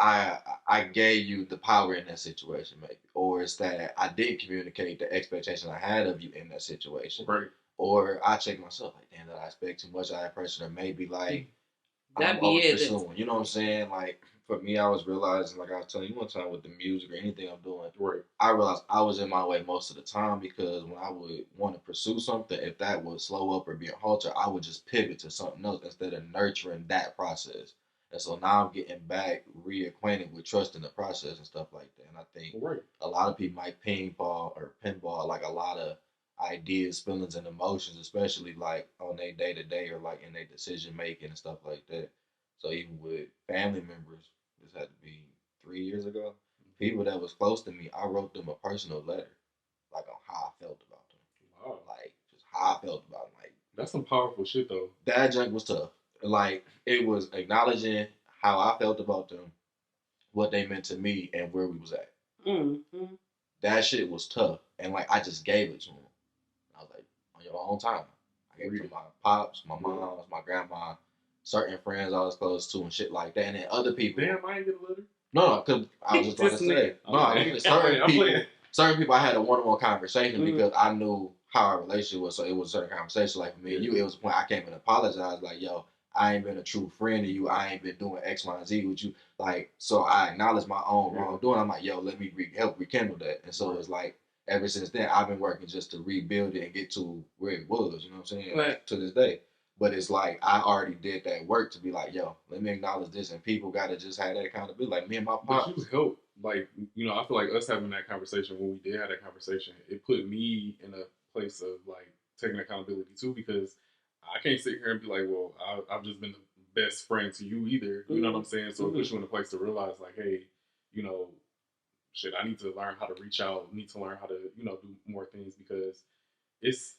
D: I gave you the power in that situation, maybe, or it's that I didn't communicate the expectation I had of you in that situation,
A: right?
D: Or I check myself like, damn, did I expect too much of that person, or maybe like
B: That'd
D: I'm
B: be
D: over
B: it.
D: pursuing. You know what I'm saying? Like for me, I was realizing, like I was telling you one time with the music or anything I'm doing,
A: Right.
D: I realized I was in my way most of the time because when I would want to pursue something, if that would slow up or be a halter, I would just pivot to something else instead of nurturing that process. And so now I'm getting back reacquainted with trusting the process and stuff like that. And I think a lot of people might pinball or pinball like a lot of ideas, feelings, and emotions, especially like on their day to day or like in their decision making and stuff like that. So even with family members, this had to be 3 years ago. People that was close to me, I wrote them a personal letter, like on how I felt about them.
A: Wow.
D: Like just how I felt about them. Like
A: that's some powerful shit though.
D: That junk was tough. Like it was acknowledging how I felt about them, what they meant to me, and where we was at.
B: Mm-hmm.
D: That shit was tough, and like I just gave it to them. I was like, on your own time. I gave it to my pops, my moms, my grandma, certain friends I was close to, and shit like that. And then other people.
A: Damn, I ain't get a letter.
D: No, because I was just about to say. No, I mean, certain people I had a one-on-one conversation because I knew how our relationship was. So it was a certain conversation. Like for me and you, it was a point I came and apologized. Like, yo, I ain't been a true friend to you. I ain't been doing X, Y, and Z with you. Like, so I acknowledged my own wrongdoing. I'm like, yo, let me help rekindle that. And so it's like, ever since then, I've been working just to rebuild it and get to where it was. You know what I'm saying?
B: Right.
D: To this day. But it's like I already did that work to be like, yo, let me acknowledge this, and people gotta just have that accountability. Like me and my pops.
A: But you help, like I feel like us having that conversation when we did have that conversation, it put me in a place of like taking accountability too, because I can't sit here and be like, well, I've just been the best friend to you either. You know what I'm saying? So it puts you in a place to realize like, hey, shit, I need to learn how to reach out. Need to learn how to do more things because it's.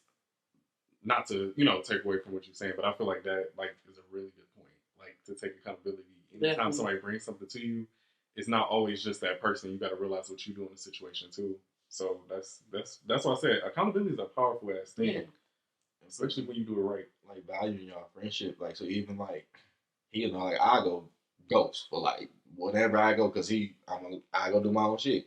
A: Not to, take away from what you're saying, but I feel like that is a really good point. Like to take accountability. Anytime somebody brings something to you, it's not always just that person. You got to realize what you do in the situation too. So that's why I said accountability is a powerful ass thing, especially when you do it right.
D: Like valuing your friendship. Like so, even like like I go ghost for like whatever I go because I go do my own shit.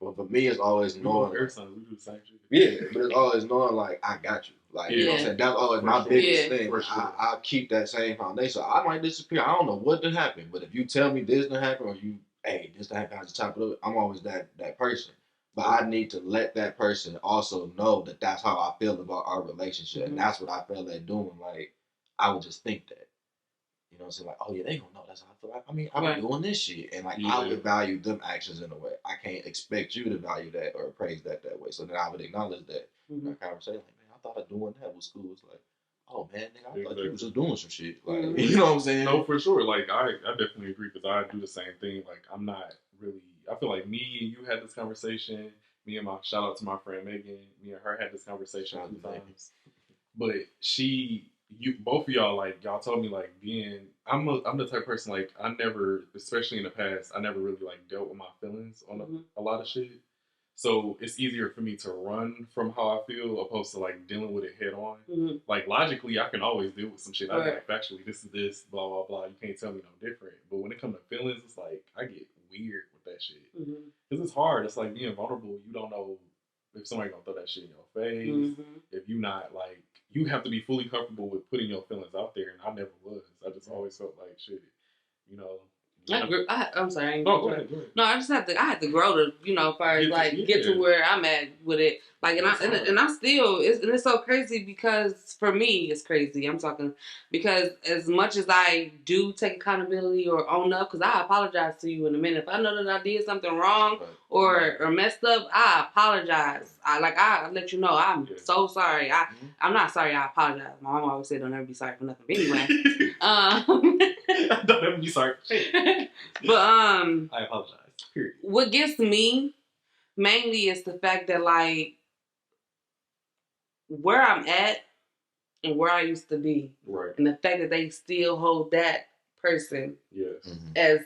D: But for me, it's always knowing.
A: We do the same shit.
D: Yeah, but it's always knowing like I got you. Like you know what I'm saying? That's always my biggest thing. Sure. I keep that same foundation. I might disappear. I don't know what to happen, but if you tell me this to happen or this to happen, I just chop it up. I'm always that person. But I need to let that person also know that that's how I feel about our relationship, and that's what I felt like doing. Like I would just think that. You know what I'm saying? Like, oh yeah, they don't know that's how I feel. I mean, I'm doing this shit. And like I would value them actions in a way. I can't expect you to value that or praise that way. So then I would acknowledge that in our conversation. Like, man, I thought of doing that with school. It's like, oh man, nigga, I thought you was just doing some shit. Like, you know what I'm saying?
A: No, for sure. Like I definitely agree because I do the same thing. Like I'm not really I feel like me and you had this conversation. Me and shout out to my friend Megan, me and her had this conversation a few times. But both of y'all, like y'all told me, like I'm the type of person like I never, especially in the past, I never really like dealt with my feelings on a lot of shit. So it's easier for me to run from how I feel opposed to like dealing with it head on. Like logically, I can always deal with some shit. I'm like factually, this is this, blah blah blah. You can't tell me no different. But when it comes to feelings, it's like I get weird with that shit because it's hard. It's like being vulnerable. You don't know if somebody gonna throw that shit in your face. If you not like. You have to be fully comfortable with putting your feelings out there, and I never was. I just always felt like shit,
B: I'm sorry. I ain't
A: Oh, go ahead.
B: No, I had to grow to, as far as get to where I'm at with it. Like, and I still, it's so crazy because for me, it's crazy. I'm talking because as much as I do take accountability or own up, because I apologize to you in a minute. If I know that I did something wrong or messed up, I apologize. I let you know I'm so sorry. I'm not sorry. I apologize. My mom always said, "Don't ever be sorry for nothing." But anyway,
A: don't ever be sorry.
B: But
A: I apologize. Period.
B: What gets me mainly is the fact that like where I'm at and where I used to be,
A: right,
B: and the fact that they still hold that person,
A: yes,
B: as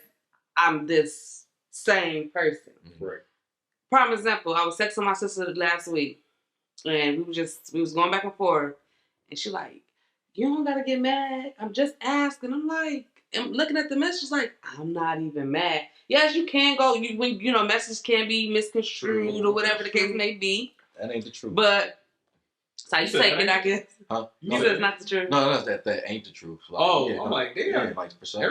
B: I'm this same person.
A: Right.
B: Prime example: I was texting my sister last week, and we was going back and forth, and she like, "You don't gotta get mad. I'm just asking." I'm like, I'm looking at the message like, I'm not even mad. Yes, you can go. Messages can be misconstrued or whatever the case may be.
D: That ain't the truth.
B: But that's how you take it, I guess.
D: Huh?
B: You said it's not the truth.
D: No, that ain't the truth.
A: Like, I'm like, damn.
D: Yeah, like for sure.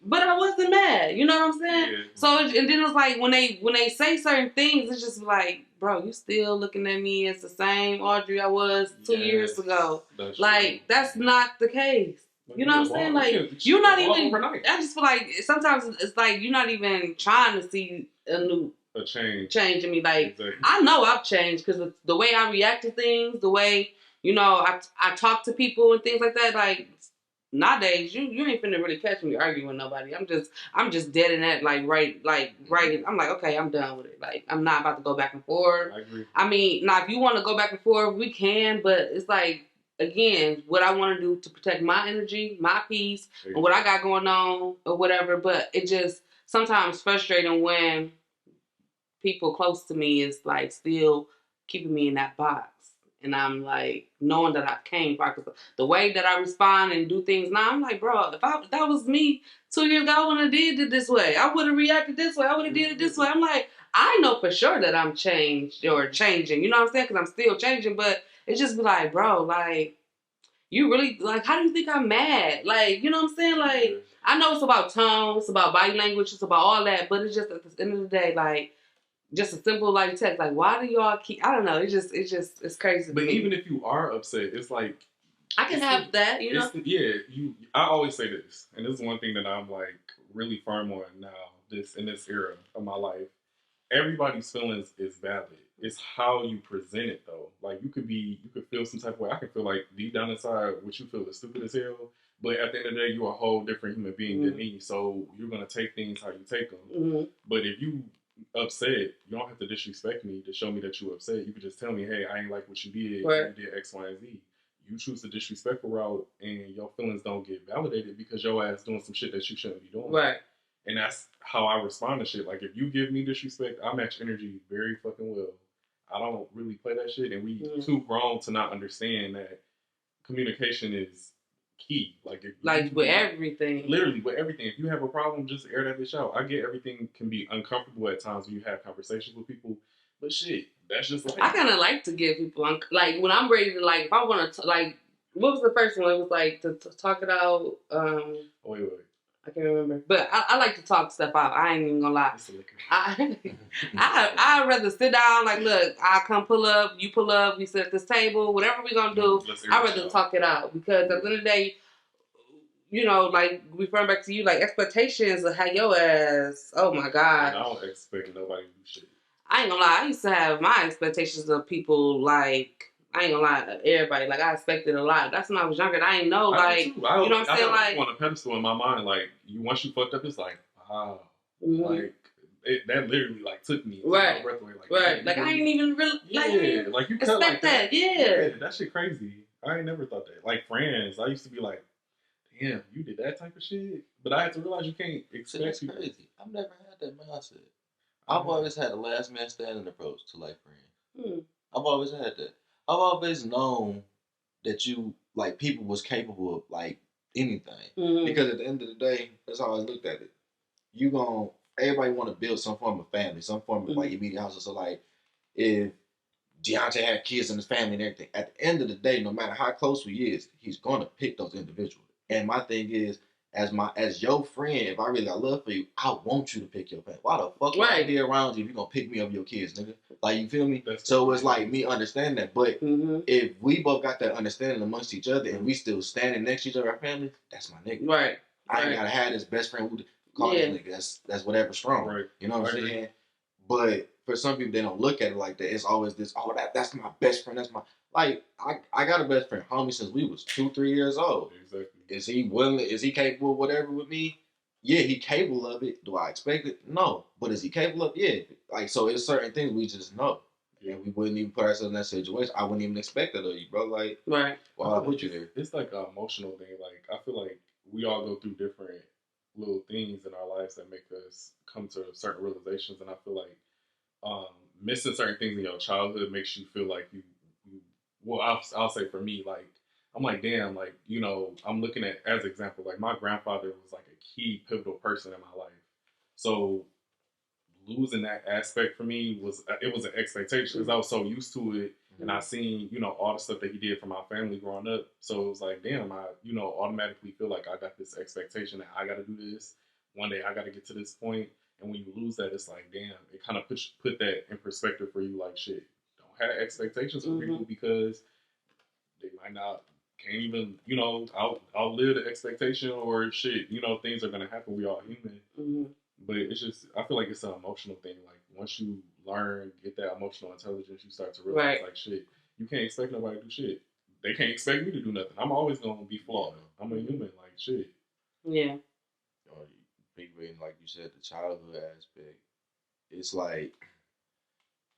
B: But I wasn't mad. You know what I'm saying?
A: Yeah.
B: So and then it's like when they say certain things, it's just like, bro, you still looking at me as the same Audrey I was 2 years ago. That's not the case. You know what I'm saying? Like, you're not even. I just feel like sometimes it's like you're not even trying to see a change in me. Like, exactly. I know I've changed because the way I react to things, the way I talk to people and things like that. Like nowadays, you ain't finna really catch me arguing with nobody. I'm just dead in that right. I'm like, okay, I'm done with it. Like, I'm not about to go back and forth.
A: I agree.
B: I mean, now if you want to go back and forth, we can, but it's like. Again, what I want to do to protect my energy, my peace, and what I got going on or whatever. But it just sometimes frustrating when people close to me is like still keeping me in that box. And I'm like, knowing that I came far. Because the way that I respond and do things now, I'm like, bro, if that was me 2 years ago, I wouldn't have did it this way. I would have reacted this way. I would have did it this way. I'm like, I know for sure that I'm changed or changing. You know what I'm saying? Because I'm still changing. But it just be like, bro, like, you really, like, how do you think I'm mad? Like, you know what I'm saying? Like, I know it's about tone, it's about body language, it's about all that, but it's just at the end of the day, like, just a simple, like, text. Like, why do y'all keep, I don't know, it's crazy.
A: But even if you are upset, it's like,
B: I can have that, you know?
A: I always say this, and this is one thing that I'm, like, really firm on now, in this era of my life. Everybody's feelings is valid. It's how you present it, though. Like, you could feel some type of way. I can feel like deep down inside what you feel is stupid as hell. But at the end of the day, you're a whole different human being than me. So you're going to take things how you take them. Mm-hmm. But if you upset, you don't have to disrespect me to show me that you're upset. You could just tell me, hey, I ain't like what you did. Right. You did X, Y, and Z. You choose the disrespectful route and your feelings don't get validated because your ass doing some shit that you shouldn't be doing.
B: Right.
A: And that's how I respond to shit. Like, if you give me disrespect, I match energy very fucking well. I don't really play that shit, and we too grown to not understand that communication is key. Like
B: with everything.
A: Literally, with everything. If you have a problem, just air that bitch out. I get everything can be uncomfortable at times when you have conversations with people, but shit, that's just like...
B: I kind of like to give people, like, when I'm ready to, like, if I want to, like, what was the first one? It was, like, to talk it out.
A: Wait.
B: I can't remember. But I like to talk stuff out. I ain't even gonna lie. I'd rather sit down, like, look, I'll come pull up, you pull up, we sit at this table, whatever we gonna do, I'd rather talk it out. Because at the end of the day, like, referring back to you, like, expectations of how your ass, oh my God.
A: I don't expect nobody to do shit.
B: I ain't gonna lie, I used to have my expectations of people, like, I ain't gonna lie, everybody. Like, I expected a lot. That's when I was younger. I ain't know, like, you know what I'm saying? Like,
A: on a pedestal in my mind, like, once you fucked up, it's like, wow. Mm-hmm. Like, that literally, like, took me.
B: Right.
A: My breath away. Like,
B: right. Like, I ain't even really,
A: like, you
B: expect
A: like
B: that. Yeah.
A: That shit crazy. I ain't never thought that. Like, friends, I used to be like, damn, you did that type of shit? But I had to realize you can't expect people.
C: That's crazy. I've never had that mindset. I've always had a last man standing approach to, like, friends. I've always had that. I've always known that you, like, people was capable of, like, anything.
D: Mm-hmm. Because at the end of the day, that's how I looked at it. Everybody want to build some form of family, some form of, like, immediate household. So, like, if Deontay had kids in his family and everything, at the end of the day, no matter how close he is, he's going to pick those individuals. And my thing is, as your friend, if I really got love for you, I want you to pick your parents. Why the fuck would I
B: Right.
D: be around you if you gonna pick me up your kids, nigga? Like, you feel me?
A: That's
D: So
A: what
D: it's
A: it
D: like
A: is.
D: me understanding that. But if we both got that understanding amongst each other and we still standing next to each other, our family, that's my nigga.
B: Right.
D: I ain't
B: Right.
D: gotta have this best friend who call
B: Yeah.
D: this nigga. That's whatever strong.
A: Right.
D: You know what
A: I
D: I'm
A: agree.
D: saying? But for some people, they don't look at it like that. It's always this, oh, that's my best friend. That's my, like, I got a best friend, homie, since we was 2-3 years old.
A: Exactly.
D: Is he willing? Is he capable of whatever with me? Yeah, he capable of it. Do I expect it? No. But is he capable of it? Yeah. Like, so it's certain things we just know.
A: Yeah.
D: And we wouldn't even put ourselves in that situation. I wouldn't even expect that of you, bro. Like,
B: Right.
D: why I put you there?
A: It's like an emotional thing. Like, I feel like we all go through different little things in our lives that make us come to certain realizations, and I feel like missing certain things in your childhood makes you feel like you well, I'll say for me, like, I'm like, damn, like, you know, I'm looking at, as an example, like, my grandfather was like a key pivotal person in my life. So losing that aspect for me was an expectation because I was so used to it, and I seen, you know, all the stuff that he did for my family growing up. So it was like, damn, I, you know, automatically feel like I got this expectation that I got to do this. One day I got to get to this point. And when you lose that, it's like, damn, it kind of put that in perspective for you. Like, shit, don't have expectations for people because they might not, can't even, you know, outlive the expectation, or shit, you know, things are going to happen. We all human. But it's just, I feel like it's an emotional thing. Like, once you learn, get that emotional intelligence, you start to realize, like, shit, you can't expect nobody to do shit. They can't expect me to do nothing. I'm always going to be flawed. I'm a human, like, shit.
B: Yeah.
D: People, like you said, the childhood aspect. It's like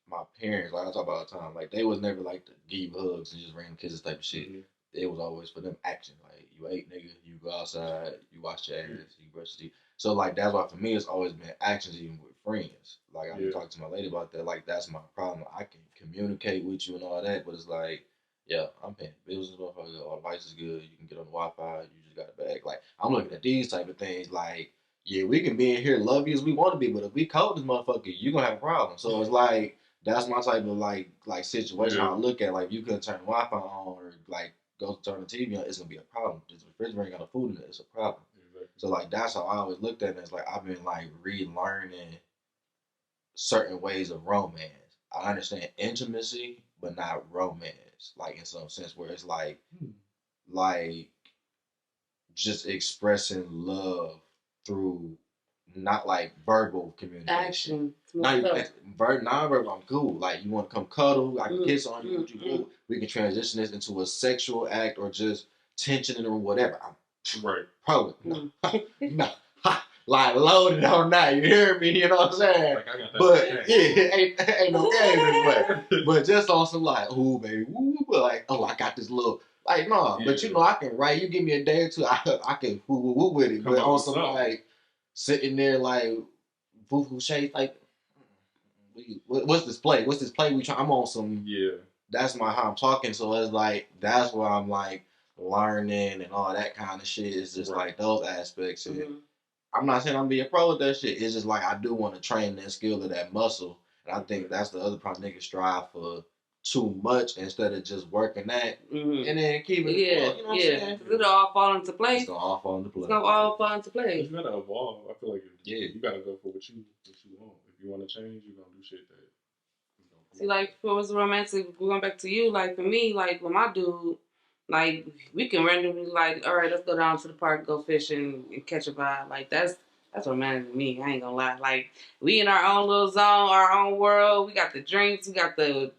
D: my parents, like I talk about all the time, like they was never like to give you hugs and just random kisses type of shit. It was always for them action. Like, you ate, nigga, you go outside, you wash your ass, you brush your teeth. So like that's why for me it's always been actions even with friends. Like I talked to my lady about that. Like that's my problem. I can communicate with you and all that, but it's like, yeah, I'm paying bills and motherfucker. All the lights is good. You can get on the Wi-Fi. You just got a bag. Like I'm looking at these type of things. Like, yeah, we can be in here love you as we want to be, but if we cold this motherfucker, you gonna have a problem. So it's like that's my type of like situation. I look at, like, if you couldn't turn the Wi-Fi on or like go turn the TV on, it's gonna be a problem. If the refrigerator ain't got no food in it, it's a problem. So like that's how I always looked at it. It's like I've been like relearning certain ways of romance. I understand intimacy, but not romance. Like in some sense where it's like just expressing love through not like verbal communication. Non-verbal, I'm cool. Like, you want to come cuddle, I can kiss on you, we can transition this into a sexual act or just tension or whatever. Probably no. Like loaded on that, you hear me? You know what I'm saying?
A: Like, I got that.
D: But yeah, ain't no game anyway. But just on some like, ooh baby, woo, like, oh, I got this little. Like, no, but you know, I can write. You give me a day or two, I can woo with it. But on some like sitting there like foo shade, like, what's this play? What's this play? I'm on some.
A: Yeah.
D: That's how I'm talking. So it's like that's where I'm like learning and all that kind of shit. It's just like those aspects. And I'm not saying I'm being pro with that shit. It's just like I do want to train that skill of that muscle. And I think that's the other problem. Niggas strive for too much instead of just working that and then keeping it. You know what I'm saying?
B: It'll all fall into place.
D: It's gonna all fall into place.
B: It's gonna all fall into place.
A: You gotta evolve. I feel like you gotta go for what you want. If you want to change, you're gonna do shit that.
B: See, like, if it was romantic, going back to you, like, for me, like, with my dude, like, we can randomly, like, all right, let's go down to the park, go fishing, and catch a vibe. Like, that's romantic to me. I ain't gonna lie. Like, we in our own little zone, our own world. We got the drinks, we got the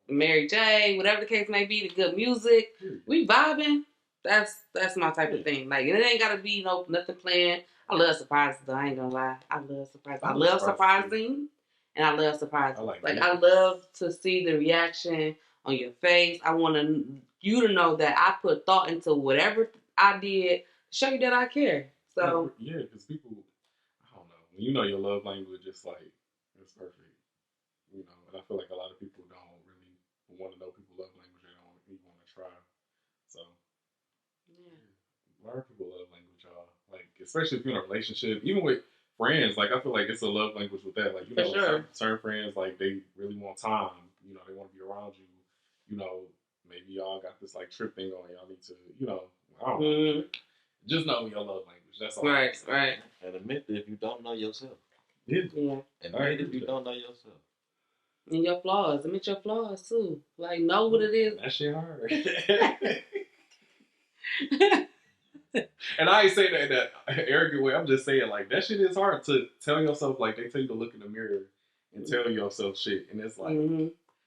B: Mary J, whatever the case may be, the good music. We vibing. That's my type of thing. Like, and it ain't gotta be nothing planned. I love surprises, though. I ain't gonna lie. I love surprises. I love surprising. And I love surprises. I love to see the reaction on your face. I want you to know that I put thought into whatever I did to show you that I care. So
A: yeah, because people, I don't know, when you know your love language, it's like it's perfect. You know, and I feel like a lot of people don't really want to know people's love language. They don't even want to try. So learn people's love language, y'all. Like, especially if you're in a relationship, even with friends, like, I feel like it's a love language with that. Like, you know, certain friends, like, they really want time. You know, they want to be around you. You know, maybe y'all got this, like, trip thing on. Y'all need to, you know, I don't know. Just know your love language. That's all.
B: Right, right.
D: And admit that if you don't know yourself.
A: Yeah.
B: Yeah.
D: Admit if you don't know yourself.
B: And your flaws. Admit your flaws too. Like, know what it is.
A: That shit hard. And I ain't saying that in that arrogant way. I'm just saying, like, that shit is hard to tell yourself. Like, they tell you to look in the mirror and tell yourself shit. And it's like,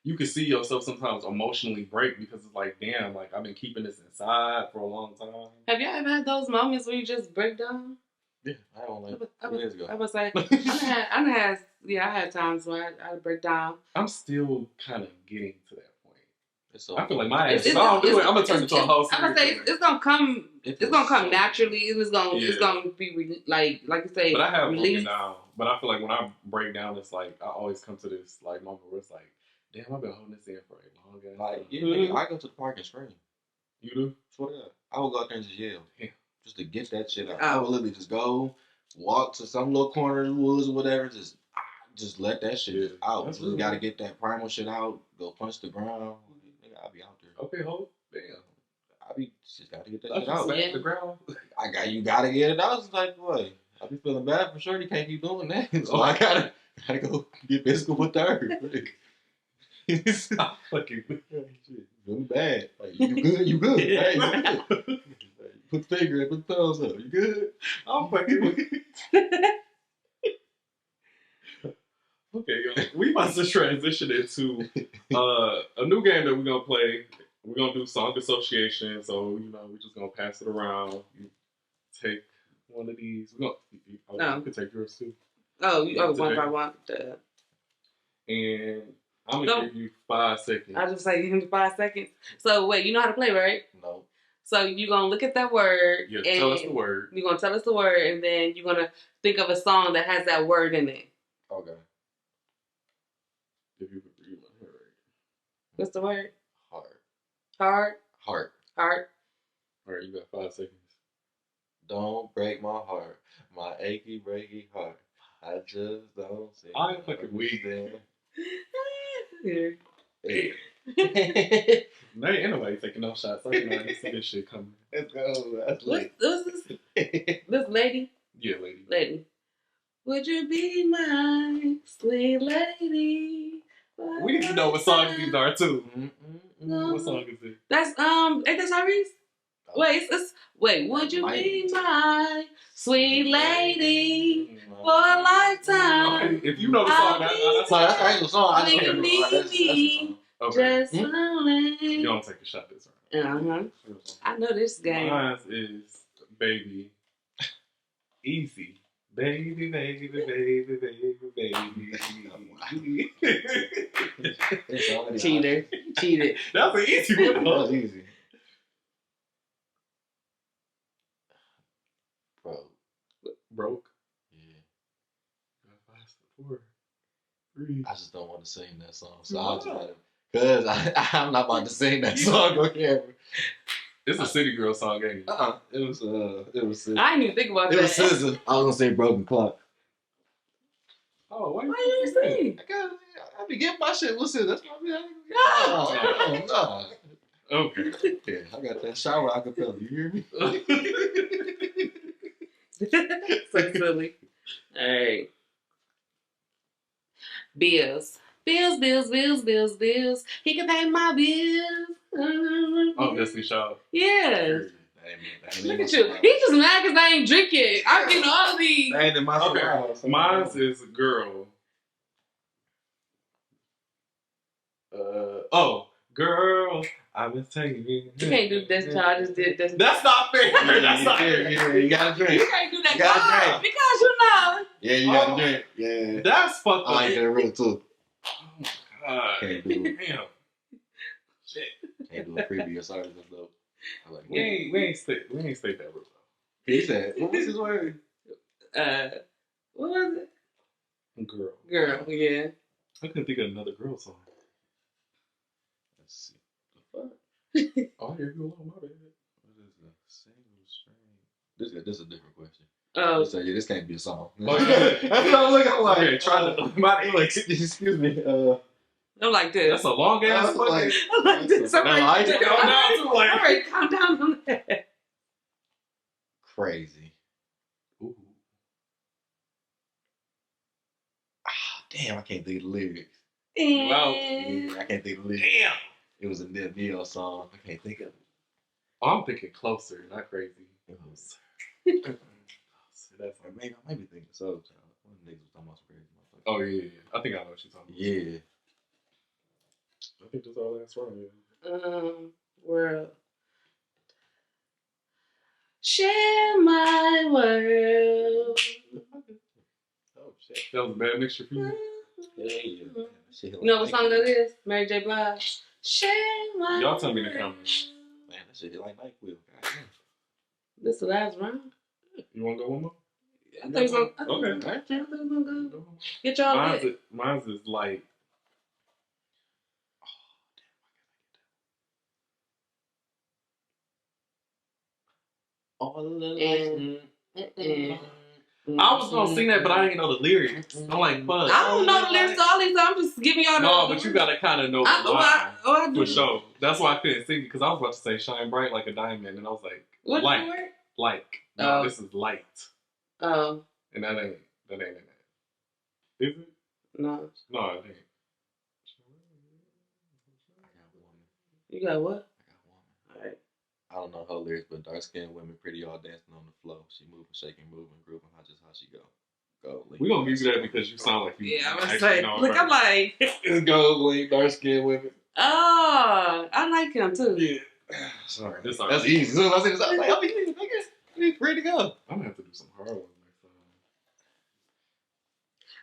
A: you can see yourself sometimes emotionally break because it's like, damn, like, I've been keeping this inside for a long time.
B: Have y'all ever had those moments where you just break down?
D: Yeah, I don't like 2 years ago.
B: I was like, I had times where I break down.
A: I'm still kind of getting to that point.
D: So
A: I feel like my ass. If I don't do it, I'm gonna turn into a whole.
B: I'm gonna say it's gonna come. It's gonna come naturally. It's gonna be like you say.
A: But I have
B: released.
A: broken down. But I feel like when I break down, it's like I always come to this like moment where it's like, damn, I've been holding this in for a long time.
D: like, yeah, I go to the park and scream.
A: You do?
D: Swear to God. I would go out there and just yell.
A: Yeah.
D: Just to get that shit out. I would literally just go, walk to some little corner of the woods or whatever, just let that shit out.
A: That's
D: Just
A: real.
D: gotta get that primal shit out, go punch the ground. Nigga, I'll be out there.
A: Okay, hold. Damn.
D: Just gotta get that
A: That's
D: shit out.
A: just the ground.
D: You gotta get it out. It's like, boy, I be feeling bad for sure. You can't keep doing that. So I gotta go get physical with her.
A: Stop fucking.
D: Feeling bad. Like, you good? You good? Hey, you good? Put the finger in, put the thumbs up. You good?
A: I'm fucking. Okay, yo, we about to transition into a new game that we're gonna play. We're gonna do song association. So we're just gonna pass it around. You take one of these. You can take yours too.
B: One by one.
A: And I'm gonna give you 5 seconds.
B: I just say give me 5 seconds. So wait, you know how to play, right?
D: No.
B: So you're gonna look at that word.
A: Yeah,
B: and
A: tell us the word.
B: You're gonna tell us the word, and then you're gonna think of a song that has that word in it.
D: Okay.
A: If you read my hair right.
B: What's the word?
D: Heart.
B: Heart.
D: Heart.
B: Heart.
A: All right, you got 5 seconds.
D: Don't break my heart, my achy, breaky heart. I just don't see.
A: I am fucking weak.
B: Here.
D: Hey.
A: No, ain't nobody taking no shots. I can already see this shit coming.
D: Let's go. That's
B: What's this? This lady?
A: Yeah, lady.
B: Lady. Would you be my sweet lady?
A: We need to know what songs these are too.
B: No.
A: What song is it?
B: That's ain't that Tyrese? Wait, would you be my sweet lady for a lifetime?
A: Okay, if you know the song,
D: That's the song. I
B: Will
D: just
B: you
D: don't
B: need
D: remember.
B: me?
A: okay.
B: Just lonely.
A: You don't take a shot this round.
B: I know this game.
A: Mine is Baby. Easy. Baby, baby, baby, baby, baby.
B: Cheater. Cheated.
A: That's an easy one.
D: That was easy.
A: Broke.
D: Yeah.
A: 5, 4, 3.
D: I just don't want to sing that song. So I'll just let it. Because I'm not about to sing that song on camera.
A: It's a City Girl song, ain't it?
D: It was
B: I didn't even think about
D: it
B: that.
D: was SZA. I was gonna say Broken Clock.
A: Oh, why
B: Why you sing?
D: I be getting my shit. What's it? That's my man. No.
A: Okay.
D: Yeah, I got that shower acapella. You hear me?
B: So silly. Alright. Bills. Bills. He can pay my bills.
A: Oh, Destiny Child.
B: Yeah.
D: That
B: Look at you. He just mad because I ain't drinking. I'm getting all of these.
D: ain't in my
A: Okay. Mine is Girl. Girl, I've been taking you.
B: You can't do this. I just did this.
A: That's not fair. That's not fair.
D: Yeah, you gotta drink.
B: You can't do that.
D: You gotta drink.
B: Because you know.
D: Yeah, you gotta drink. Yeah.
A: That's fucked
D: I
A: up.
D: like that real too.
A: Oh my god.
D: Can't do it.
A: Damn. Shit.
D: Can't do a previous artist though. I like
A: We ain't state that real
D: He said, what was his word?
B: What was it?
A: though. Girl.
B: Girl, yeah.
A: I couldn't think of another girl song.
D: Let's see. The fuck?
A: Oh, here you go. My bad.
D: What is the single string? This is a different question.
B: Oh.
D: So yeah, this can't be a song.
A: Oh, yeah.
D: That's what I'm looking like.
A: Okay, try to. My English.
D: Excuse me.
B: I'm like this.
A: That's a long ass
D: That's like-
B: I'm like this. I'm
D: No, I
B: ready
D: just
B: to
A: calm down too, like-
B: I'm ready to calm down on that.
D: crazy.
A: Ooh.
D: Damn, I can't think of the lyrics.
A: You out.
D: Yeah, I can't think of the lyrics.
A: Damn.
D: It was a Millennial song. I can't think of it.
A: Oh, I'm thinking closer, not crazy. Closer. That's
D: Or maybe I might be thinking so. One of the niggas was talking about some crazy motherfucker.
A: Oh yeah. I think I know what you're talking about.
D: Yeah.
A: I think that's our last round. Yeah.
B: World. Share my world.
D: Oh shit.
A: That was a bad mixture for you.
D: Yeah. Shit,
B: You know what song that is? Mary J. Blige. Share my
A: Y'all tell me in the
B: world.
A: comments.
D: Man, that shit hit like NyQuil. Goddamn.
B: This the last round?
A: You want to go one more?
B: I thought you was gonna
A: Okay.
B: I thought you was gonna go. Get y'all good.
A: Mine's is like.
D: All of the
B: And-
A: I was gonna sing that, but I didn't know the lyrics. I'm like, fuck.
B: I don't know the lyrics to all these, so I'm just giving y'all
A: No,
B: the
A: but you gotta kind of know the line
B: I do.
A: for sure. That's why I couldn't sing it because I was about to say "Shine Bright Like a Diamond," and I was like,
B: What's
A: "Like,
B: the word?
A: like." No,
B: Oh.
A: this is light,
B: Oh,
A: and that ain't in that. Is it?
B: no.
A: No, it ain't.
D: I got woman.
B: You got what?
D: I got woman.
B: Alright.
D: I don't know her lyrics, but dark skinned women, pretty all dancing on the floor. She moving, shaking, moving, grooving, just how she go. Go.
A: We gonna give you that because you sound like you.
B: Yeah, I'm gonna
A: actually
B: say.
A: know
B: Look,
A: her.
B: I'm like,
D: It's gold link, dark skinned women.
B: oh, I like him too.
D: Yeah. Sorry.
A: This
D: That's easy. As soon as I said this, I was like, oh, you nigga, you ready to go.
A: I'm gonna have to do some hard ones next time.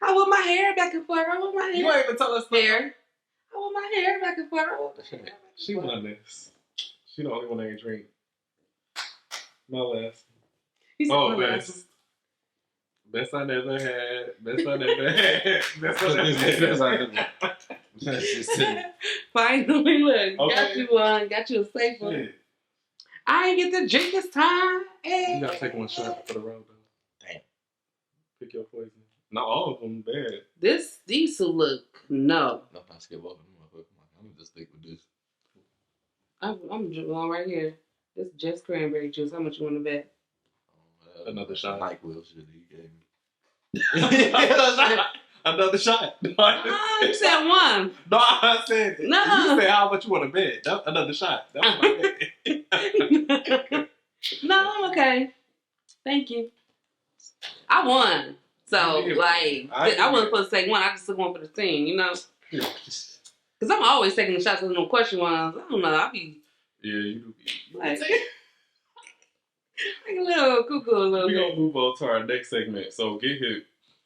B: I want my hair back and forth. I want my hair.
A: You ain't even tell us
B: hair. I want my hair back and forth. I want my hair back and
A: She
B: forth.
A: won this. She the only one that ain't drink. My last.
B: He said,
A: Oh,
B: my last
A: best. Best I never had. Best I never had. Best I never had.
B: Finally, look, got
A: Okay.
B: you one, got you a safe one.
A: Shit.
B: I ain't get to drink this time. Hey.
A: You gotta take one shot for the road though.
D: Damn.
A: Pick your poison. Not all of them bad.
B: These two look no.
D: No, not skip over them, motherfucker. I'm gonna just stick with this.
B: I'm going right here. This is just cranberry juice. How much you want to bet?
A: Another shot.
D: NyQuil shit he gave me.
A: Another shot.
B: Oh, you said one.
A: No, I said it.
B: No.
A: You said how much you want to bet. That's another shot. That's what I meant.
B: No, I'm okay. Thank you. I won. So,
A: Yeah.
B: like, I wasn't supposed to take one. I just took one for the team, you know? Because I'm always taking the shots with no question ones. I don't know. I be
A: Yeah, you do.
B: like, like a little cuckoo a little
A: We
B: bit.
A: gonna move on to our next segment. So get hit.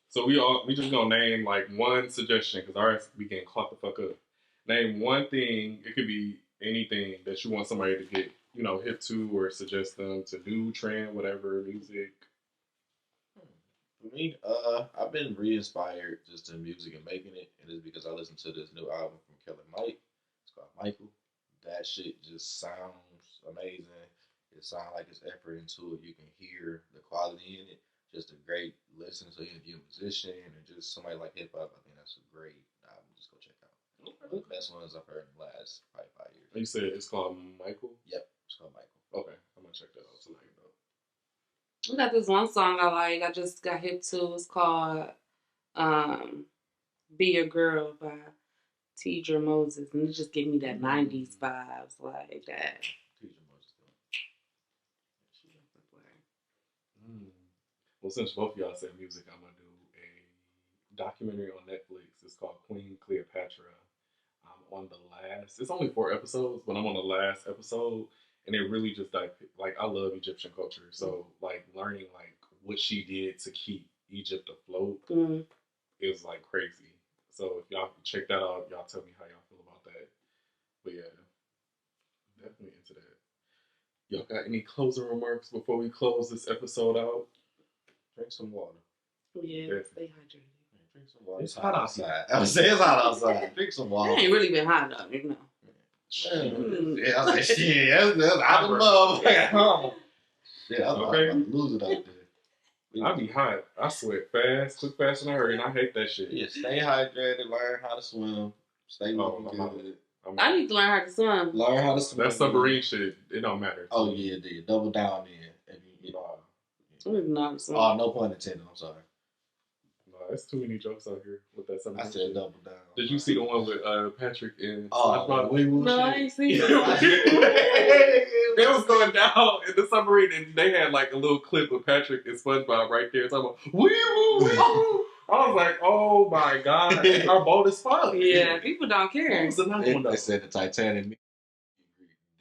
A: So we just gonna name like one suggestion because ours we can clock the fuck up. Name one thing. It could be anything that you want somebody to get hip to or suggest them to do, trend, whatever, music.
D: For me, I've been re-inspired just in music and making it, and it's because I listened to this new album from Killer Mike. It's called Michael. That shit just sounds amazing. It sounds like it's effort into it. You can hear the quality in it. Just a great listen. So if you're a musician and just somebody like hip hop, I think that's a great album. Just go check out. One of the best ones I've heard in the last probably 5 years.
A: You said it's called Michael.
D: Yep, it's called Michael.
A: Okay, I'm gonna check that out tonight though.
B: We got this one song I like. I just got hip to. It's called Be Your Girl by Tidra Moses. And it just gave me that 90s vibes like that.
A: Well, since both of y'all said music, I'm gonna do a documentary on Netflix. It's called Queen Cleopatra. I'm on the last. It's only 4 episodes, but I'm on the last episode, and it really just like I love Egyptian culture, so like learning like what she did to keep Egypt afloat is like crazy. So if y'all check that out, y'all tell me how y'all feel about that. But yeah, definitely into that. Y'all got any closing remarks before we close this episode out?
D: Drink some water.
B: Yeah, stay hydrated.
D: Drink some water.
A: It's hot outside.
D: I was saying it's hot outside. Drink some water.
B: It ain't really been hot though, you know.
D: Yeah, I was like, shit, that's hot as motherfucker. Yeah, I was about to lose it out there.
A: I be hot. I sweat fast, quick, fast, and hurry, and I hate that shit.
D: Yeah, stay hydrated, learn how to swim, stay looking good.
B: I need to learn how to swim.
D: Learn how to swim.
A: That submarine shit, it don't matter.
D: Oh yeah, double down in. And you know,
B: No,
D: Oh, no pun intended. I'm sorry.
A: No, there's too many jokes out here with that.
D: I said double down.
A: Did you see the one with Patrick and
B: No, I ain't seen it.
A: They was going down in the submarine, and they had like a little clip of Patrick and SpongeBob right there talking about wee woo wee woo. I was like, oh my god, our boat is fucked.
B: Yeah, people don't care.
A: What was another one though?
D: They said the Titanic.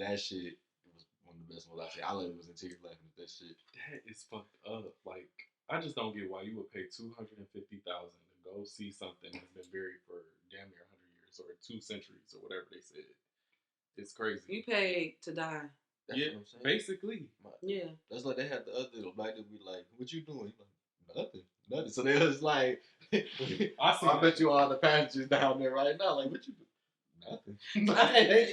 D: That shit was one of the best ones I've seen. I literally was in tears laughing at that shit.
A: That is fucked up. Like, I just don't get why you would pay $250,000 to go see something that's been buried for damn near 100 years or 2 centuries or whatever they said. It's crazy.
B: You paid to die.
D: That's
A: yeah,
D: what I'm saying.
A: basically.
B: Yeah.
D: That's like they had the other little black dude be like, "What you doing?" He's like, "Nothing." So they was like, I bet you all the passengers down there right now, like, what you do? Nothing.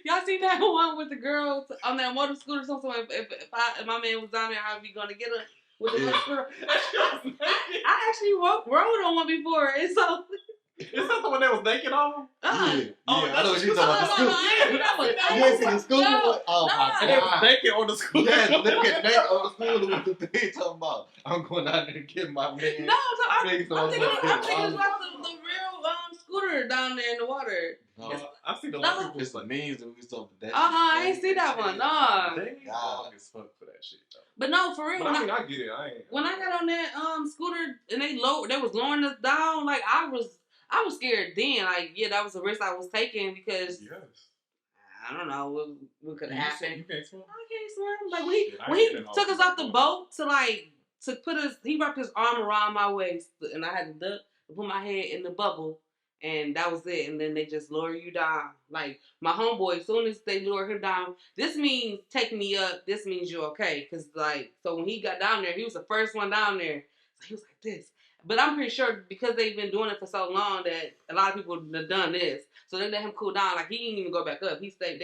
B: Y'all see that one with the girl on that motor scooter? So if my man was down there, how we gonna get her with the motor scooter? I actually rode on one before, and so.
A: Is that the one that was naked on?
D: Yeah, I know what you're
B: talking
D: talking about. You ain't seen the scooter one? Oh my god.
A: And they was naked on the scooter.
D: Yeah, they get naked on the scooter with the thing talking about, I'm going out there and get my man.
B: No, so I'm thinking about the
D: the
B: real scooter down there in the water.
A: I see the lot of
D: it's like memes and we stuff that.
B: I ain't see that one. No.
A: They dog as fuck for that shit though.
B: But no, for real.
A: But I get it.
B: When I got on that scooter and they was lowering us down, like I was scared then. Like, yeah, that was a risk I was taking because I don't know what could have happened.
A: You can't swim?
B: I can't swim. Like when he took us off the boat to put us, he wrapped his arm around my waist and I had to duck to put my head in the bubble. And that was it. And then they just lower you down. Like, my homeboy, as soon as they lower him down, this means take me up. This means you're okay. Because, like, so when he got down there, he was the first one down there. So he was like this. But I'm pretty sure because they've been doing it for so long that a lot of people have done this. So they let him cool down. Like, he didn't even go back up. He stayed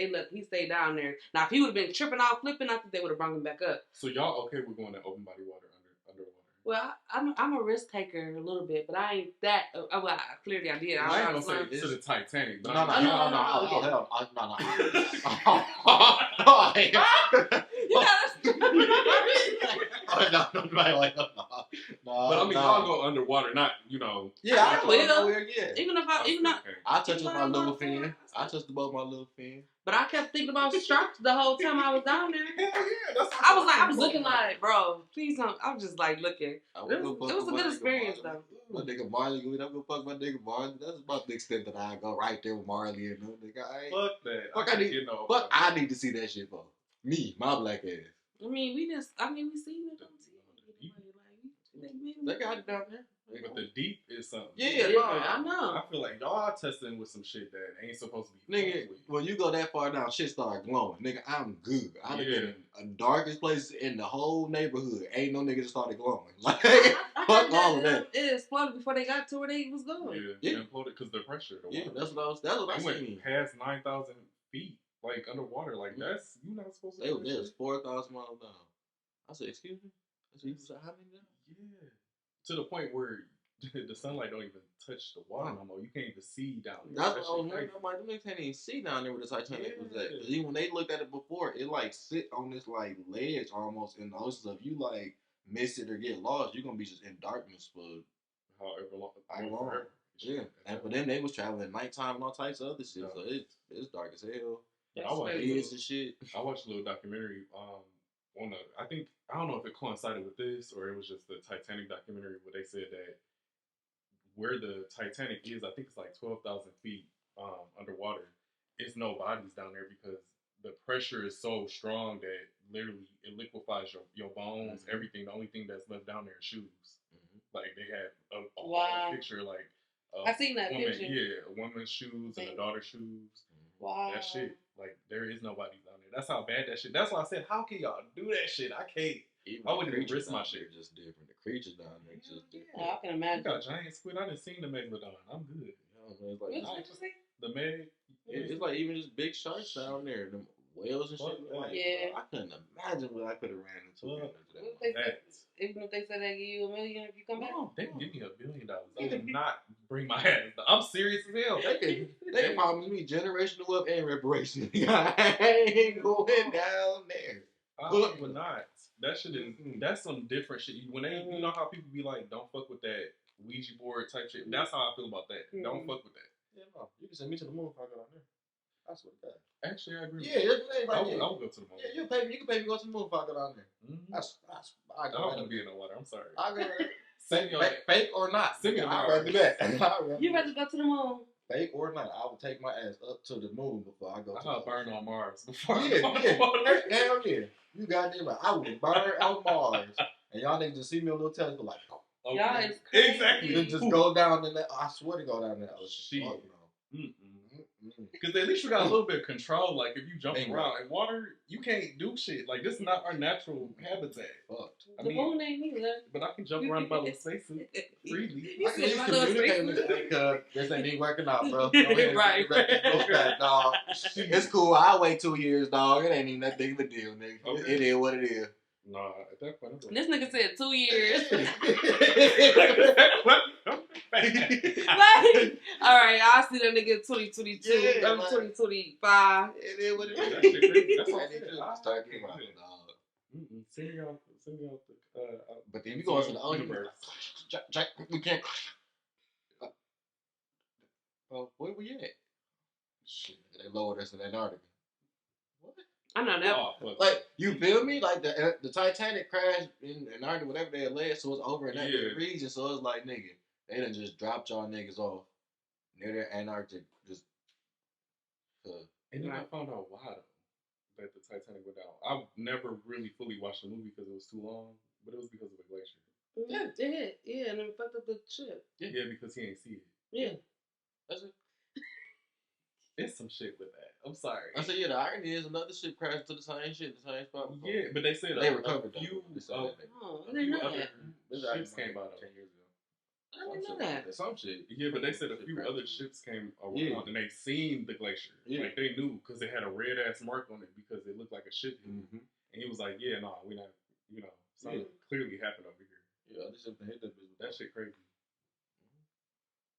B: down there. Now, if he would have been tripping out, flipping, I think they would have brought him back up.
A: So y'all okay with going to open body water underwater?
B: Well, I'm a risk taker a little bit, but I ain't that. Clearly I did.
A: I ain't gonna say to the Titanic. But
D: No.
A: But I mean, y'all go underwater, not
D: Yeah, I will.
B: Even if
D: I touch with my little fin. I touched above my little fin.
B: But I kept thinking about straps the whole time I was down there.
A: Hell yeah,
B: I was looking like, bro, please don't. I was just like looking. It was a good experience though.
D: My nigga Marley, I'm gonna fuck my nigga Marley. That's about the extent that I go right there with Marley and them nigga.
A: Fuck that.
D: I need to see that shit for me, my black ass.
B: I mean, we seen it on TV.
D: They got it down there.
A: But the deep is something.
B: Yeah, I know.
A: I feel like y'all testing with some shit that ain't supposed to be.
D: Nigga, when you go that far down, shit start glowing. Nigga, I'm good. I've been in the darkest place in the whole neighborhood. Ain't no nigga that started glowing. Like, fuck all of that.
B: It exploded before they got to where they was going.
A: Yeah, it imploded because the pressure.
D: That's what I
A: went
D: seen.
A: past 9,000 feet, like underwater. Like that's you not supposed to.
D: It was 4,000 miles down. I said, excuse me. That's what you said. How many down?
A: Yeah, to the point where the sunlight don't even touch the water no more. You can't even see down there.
D: That's what I was wondering. I'm like, them niggas can't even see down there where the Titanic was at. Because even when they looked at it before, it like sit on this like ledge almost in the ocean. So if you like miss it or get lost, you're gonna be just in darkness for
A: however long.
D: Yeah, but then they was traveling at nighttime and all types of other shit. So it's dark as hell.
A: I watched
D: and shit.
A: I watched a little documentary. I don't know if it coincided with this or it was just the Titanic documentary where they said that where the Titanic is, I think it's like 12,000 feet underwater. It's no bodies down there because the pressure is so strong that literally it liquefies your bones, everything. The only thing that's left down there is shoes. Like they had a whole picture, like
B: I seen that picture.
A: Yeah, a woman's shoes and a daughter's shoes.
B: Wow.
A: That shit, like there is nobody down there. That's how bad that shit. That's why I said, how can y'all do that shit? I can't. I wouldn't even risk my shit.
D: Just different. The creatures down there just different.
B: Yeah, I can imagine.
A: You got giant squid. I didn't see the megalodon. I'm good.
D: It's like,
A: the meg.
D: It's like even just big sharks down there. Them whales and shit. Like, I couldn't imagine what I could have ran into.
B: Even if they said they give you $1 million if you come back?
A: They can give me $1 billion. I will not bring my ass. I'm serious as hell.
D: They can promise me generational wealth and reparations. I ain't going down there.
A: I would not. That shit is that's some different shit. When they, you know how people be like, don't fuck with that Ouija board type shit. That's how I feel about that. Don't fuck with that.
D: Yeah, no, you can send me to the moon if I go down there. I swear to God.
A: Actually, I agree.
D: Yeah, that's what everybody.
A: I would go to the moon.
D: Yeah, you can pay me to go to the moon if I go down there. I
A: don't want to be in the water. I'm sorry.
D: I go
A: Send me
D: fake or not.
A: Send me
D: I'd rather do that.
B: You better go to the moon.
D: Fake or not, I would take my ass up to the moon before I go to the moon.
A: Burn on Mars before
D: Yeah. Hell yeah. You goddamn right. I would burn on Mars. And y'all niggas just see me on little telescope like,
B: okay. Y'all is crazy.
A: Exactly.
D: Then just go down in that. I swear to go down there.
A: Shit. Because at least you got a little bit of control. Like, if you jump around in water, you can't do shit. Like, this is not our natural habitat.
B: The moon ain't either.
A: But I can jump around by little spaces freely.
B: You
D: I can just communicate with it because this ain't even working out, bro. Right. Dog. It's cool. I'll wait 2 years, dog. It ain't even that big of a deal, nigga. Okay. It is what it is.
A: Nah, at that point,
B: this nigga said 2 years. All right, I'll see that nigga 2022.
D: Yeah,
B: 2025.
D: It is what it is. That's what I need to start getting out, dog.
A: Send me out the.
D: But then we go into the universe. We can't. Where we at? Shit, they lowered us in Antarctica. What?
B: I know that.
D: Like, you feel me? Like, the Titanic crashed in Antarctica, whatever they led, so it's over in that region. So it's like, nigga, they done just dropped y'all niggas off near their Antarctic. Just.
A: And then I found out why, though, that the Titanic went down. I never really fully watched the movie because it was too long, but it was because of the glacier.
B: Yeah, it did. Yeah, and it fucked up the ship.
A: Yeah, because he ain't see it.
B: Yeah.
D: That's it.
A: It's some shit with that. I'm sorry.
D: I said, yeah, the irony is another ship crashed to the same shit, the same spot.
A: Yeah, but they said
D: they recovered
A: a few
B: other
A: ships came out
D: 10 years ago.
B: I didn't know that.
D: Some shit.
A: Yeah, but they said a few other ships came around and they seen the glacier. Yeah. Like, they knew because it had a red ass mark on it because it looked like a ship. And he was like, yeah, no, we not, you know, something clearly happened over here.
D: Yeah, other ships hit that bitch.
A: That shit crazy.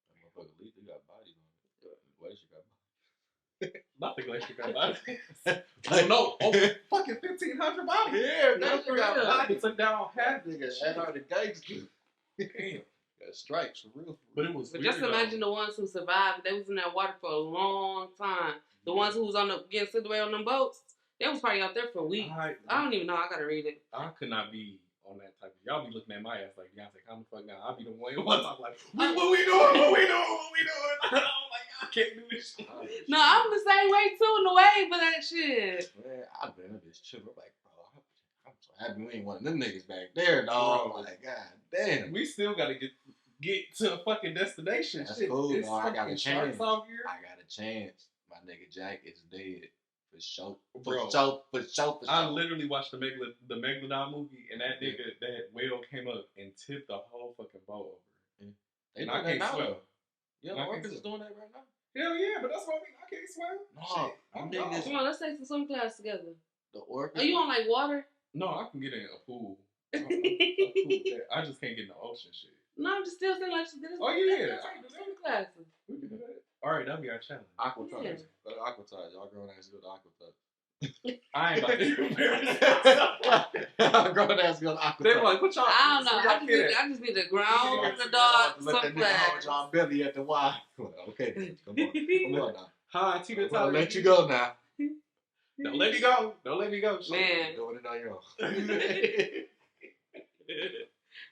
D: That motherfucker lead, they got bodies on it. The glacier got bodies.
A: Not the glacier got bodies. No, fucking 1,500 bodies.
D: Yeah, that's for
A: got bodies. Took down half
D: niggas. Antarctic gangsters.
A: Damn.
D: Got stripes for real.
A: But it was.
B: But just imagine the ones who survived. They was in that water for a long time. The ones who was on the getting sent away on them boats. They was probably out there for weeks. I don't even know. I gotta read it.
A: I could not be on that type of. Y'all be looking at my ass like Beyonce. Calm the fuck down. I'll be the one I'm like, what we doing? I'm like, I can't do this shit.
B: No, I'm the same way too in the way for that shit.
D: Man, I've been in this chill. I'm like, bro, I'm so happy we ain't one of them niggas back there, dog. I'm like, god damn.
A: We still gotta get to a fucking destination.
D: That's
A: shit.
D: Cool.
A: It's
D: I got a chance.
A: Out here.
D: I got a chance. My nigga Jack is dead. For sure.
A: Bro,
D: for sure.
A: I literally watched the Megalodon movie, and that nigga, that whale came up and tipped the whole fucking boat over.
D: They
A: I can't swim.
D: Yeah, the workers is doing that right now.
A: Hell yeah, but that's what I mean. I can't swim.
D: No,
B: come on, let's take some swim class together.
D: The orcas.
B: Are you on like water?
A: No, I can get in a pool. I just can't get in the ocean shit.
B: No, I'm just still saying like this.
A: Oh yeah,
B: swim classes.
A: We can do that. All right, that'll be our challenge.
D: Aquatage. Yeah. Aquatage. Y'all grown ass go to Aquatage.
A: I ain't about to embarrass.
D: Grown ass go to Aquatage.
A: They like, what y'all?
B: I don't know. I just need the ground, the dog, swim class.
D: Y'all belly at the Y. Okay, come on now.
A: Hi, Tina.
D: I'll let you go now.
A: Don't let me go. Don't let me go.
B: Man.
D: Doing it on your own.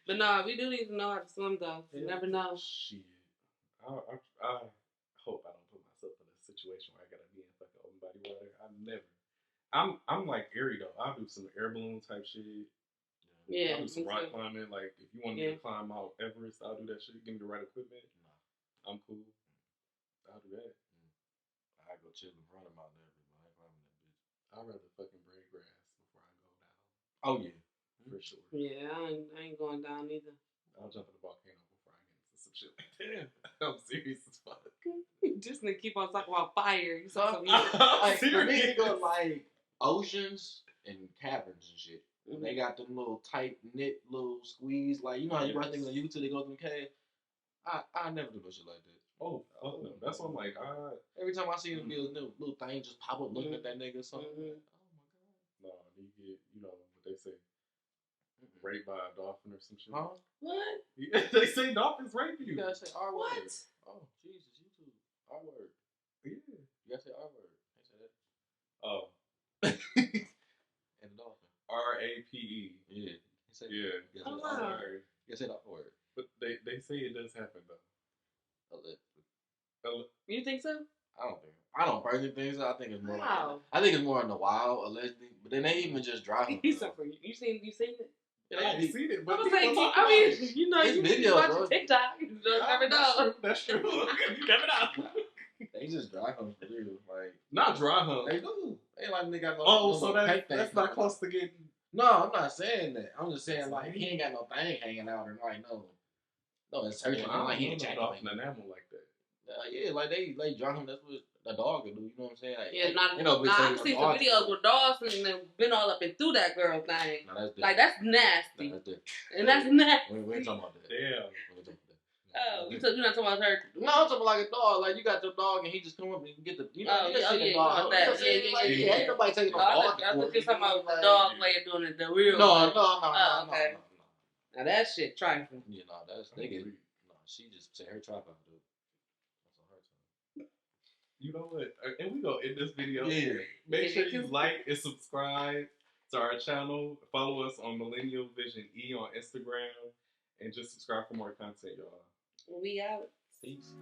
B: But no, we do need to know how to swim though. You never know.
A: Shit. I hope I don't put myself in a situation where I gotta be in fucking open body water. I'm like airy though. I'll do some air balloon type shit.
B: Yeah.
A: I'll do some rock climbing. Like if you want me to climb Mount Everest, I'll do that shit. Give me the right equipment. I'm cool. I'll do that.
D: I go chill in front of Mount Everest. I ain't climbing that bitch.
A: I'd rather fucking braid grass before I go down.
D: Oh yeah.
A: For sure.
B: Yeah, I ain't going down either.
A: I'll jump in the volcano before I get into some shit like that. I'm serious as fuck.
B: Just gonna keep on talking about fire. You saw something.
D: Like, for me, it goes like oceans and caverns and shit. Mm-hmm. They got them little tight knit, little squeeze. Like, you know how you watch things on YouTube, they go through the cave. I never do no shit like that.
A: Oh, fuck no. That's what I'm like.
D: Every time I see them, little thing just pop up looking at that nigga or something. Mm-hmm.
A: No, you get, you know what they say, raped by a dolphin or some shit.
C: Huh?
B: What?
A: Yeah, they say dolphins rape you.
C: You gotta say R
B: What?
C: word. Oh, Jesus, you too. R word.
A: Yeah.
C: You gotta say R word. They say that.
A: Oh.
C: And the dolphin.
A: RAPE.
C: Yeah. He said,
A: Yeah.
C: You
B: Oh,
C: gotta say the R
B: wow.
C: word. You gotta say the R word.
A: But they say it does happen though.
B: You think so?
C: I don't think. I don't personally think so. I think it's more.
B: Wow.
C: I think it's more in the wild, allegedly. But then they even just driving.
B: You suffer. You seen it?
C: Yeah,
A: I ain't seen it,
B: I
A: but
B: was
A: people
B: like,
A: talk
B: I
A: about
B: mean,
A: it.
B: you know,
C: It's
B: you
C: videos,
B: watch
C: bro.
B: TikTok, you just never know.
A: That's true. You never know.
C: They just drive them for real. Like,
A: Not dry hump.
C: they do. They like they got no.
A: Oh,
C: no
A: so
C: tank
A: that's
C: thing
A: not
C: coming
A: close
C: out.
A: to getting.
C: No, I'm not saying that. I'm just saying
A: That's
C: like
A: what I
C: he ain't got no thing hanging out or like no insertion.
A: Well, I
C: like
A: don't
C: he
A: know no dolphin
C: ejaculating.
A: enamel like that.
C: Yeah, like they drop him. That's what a dog can do. You know what I'm saying? Like,
B: Yeah, not.
C: you know,
B: I've seen some videos where dogs and been all up and through that girl thing.
C: No, that's different.
B: Like that's nasty,
C: No, that's different.
B: and that's nasty.
C: We ain't talking about that.
A: Damn.
C: We ain't talking about that.
B: Oh, you're not talking about her.
C: No, I'm talking about like a dog. Like you got your dog and he just come up and get the. You know, you just see the dog.
B: that.
C: You know,
B: Yeah.
C: like, ain't nobody taking no
B: No,
C: dog.
B: I thought you were talking about the
C: like,
B: dog way of doing it, the real.
C: No,
B: way.
C: no.
B: Okay. Now that shit trifling.
C: Yeah, no, that's they get. No, she just set her trap out, dude. That's on her time.
A: You know what? And we go in this video.
C: Yeah.
A: Make sure you like and subscribe to our channel. Follow us on Millennial Vision E on Instagram, and just subscribe for more content, y'all.
B: We out.
C: Peace.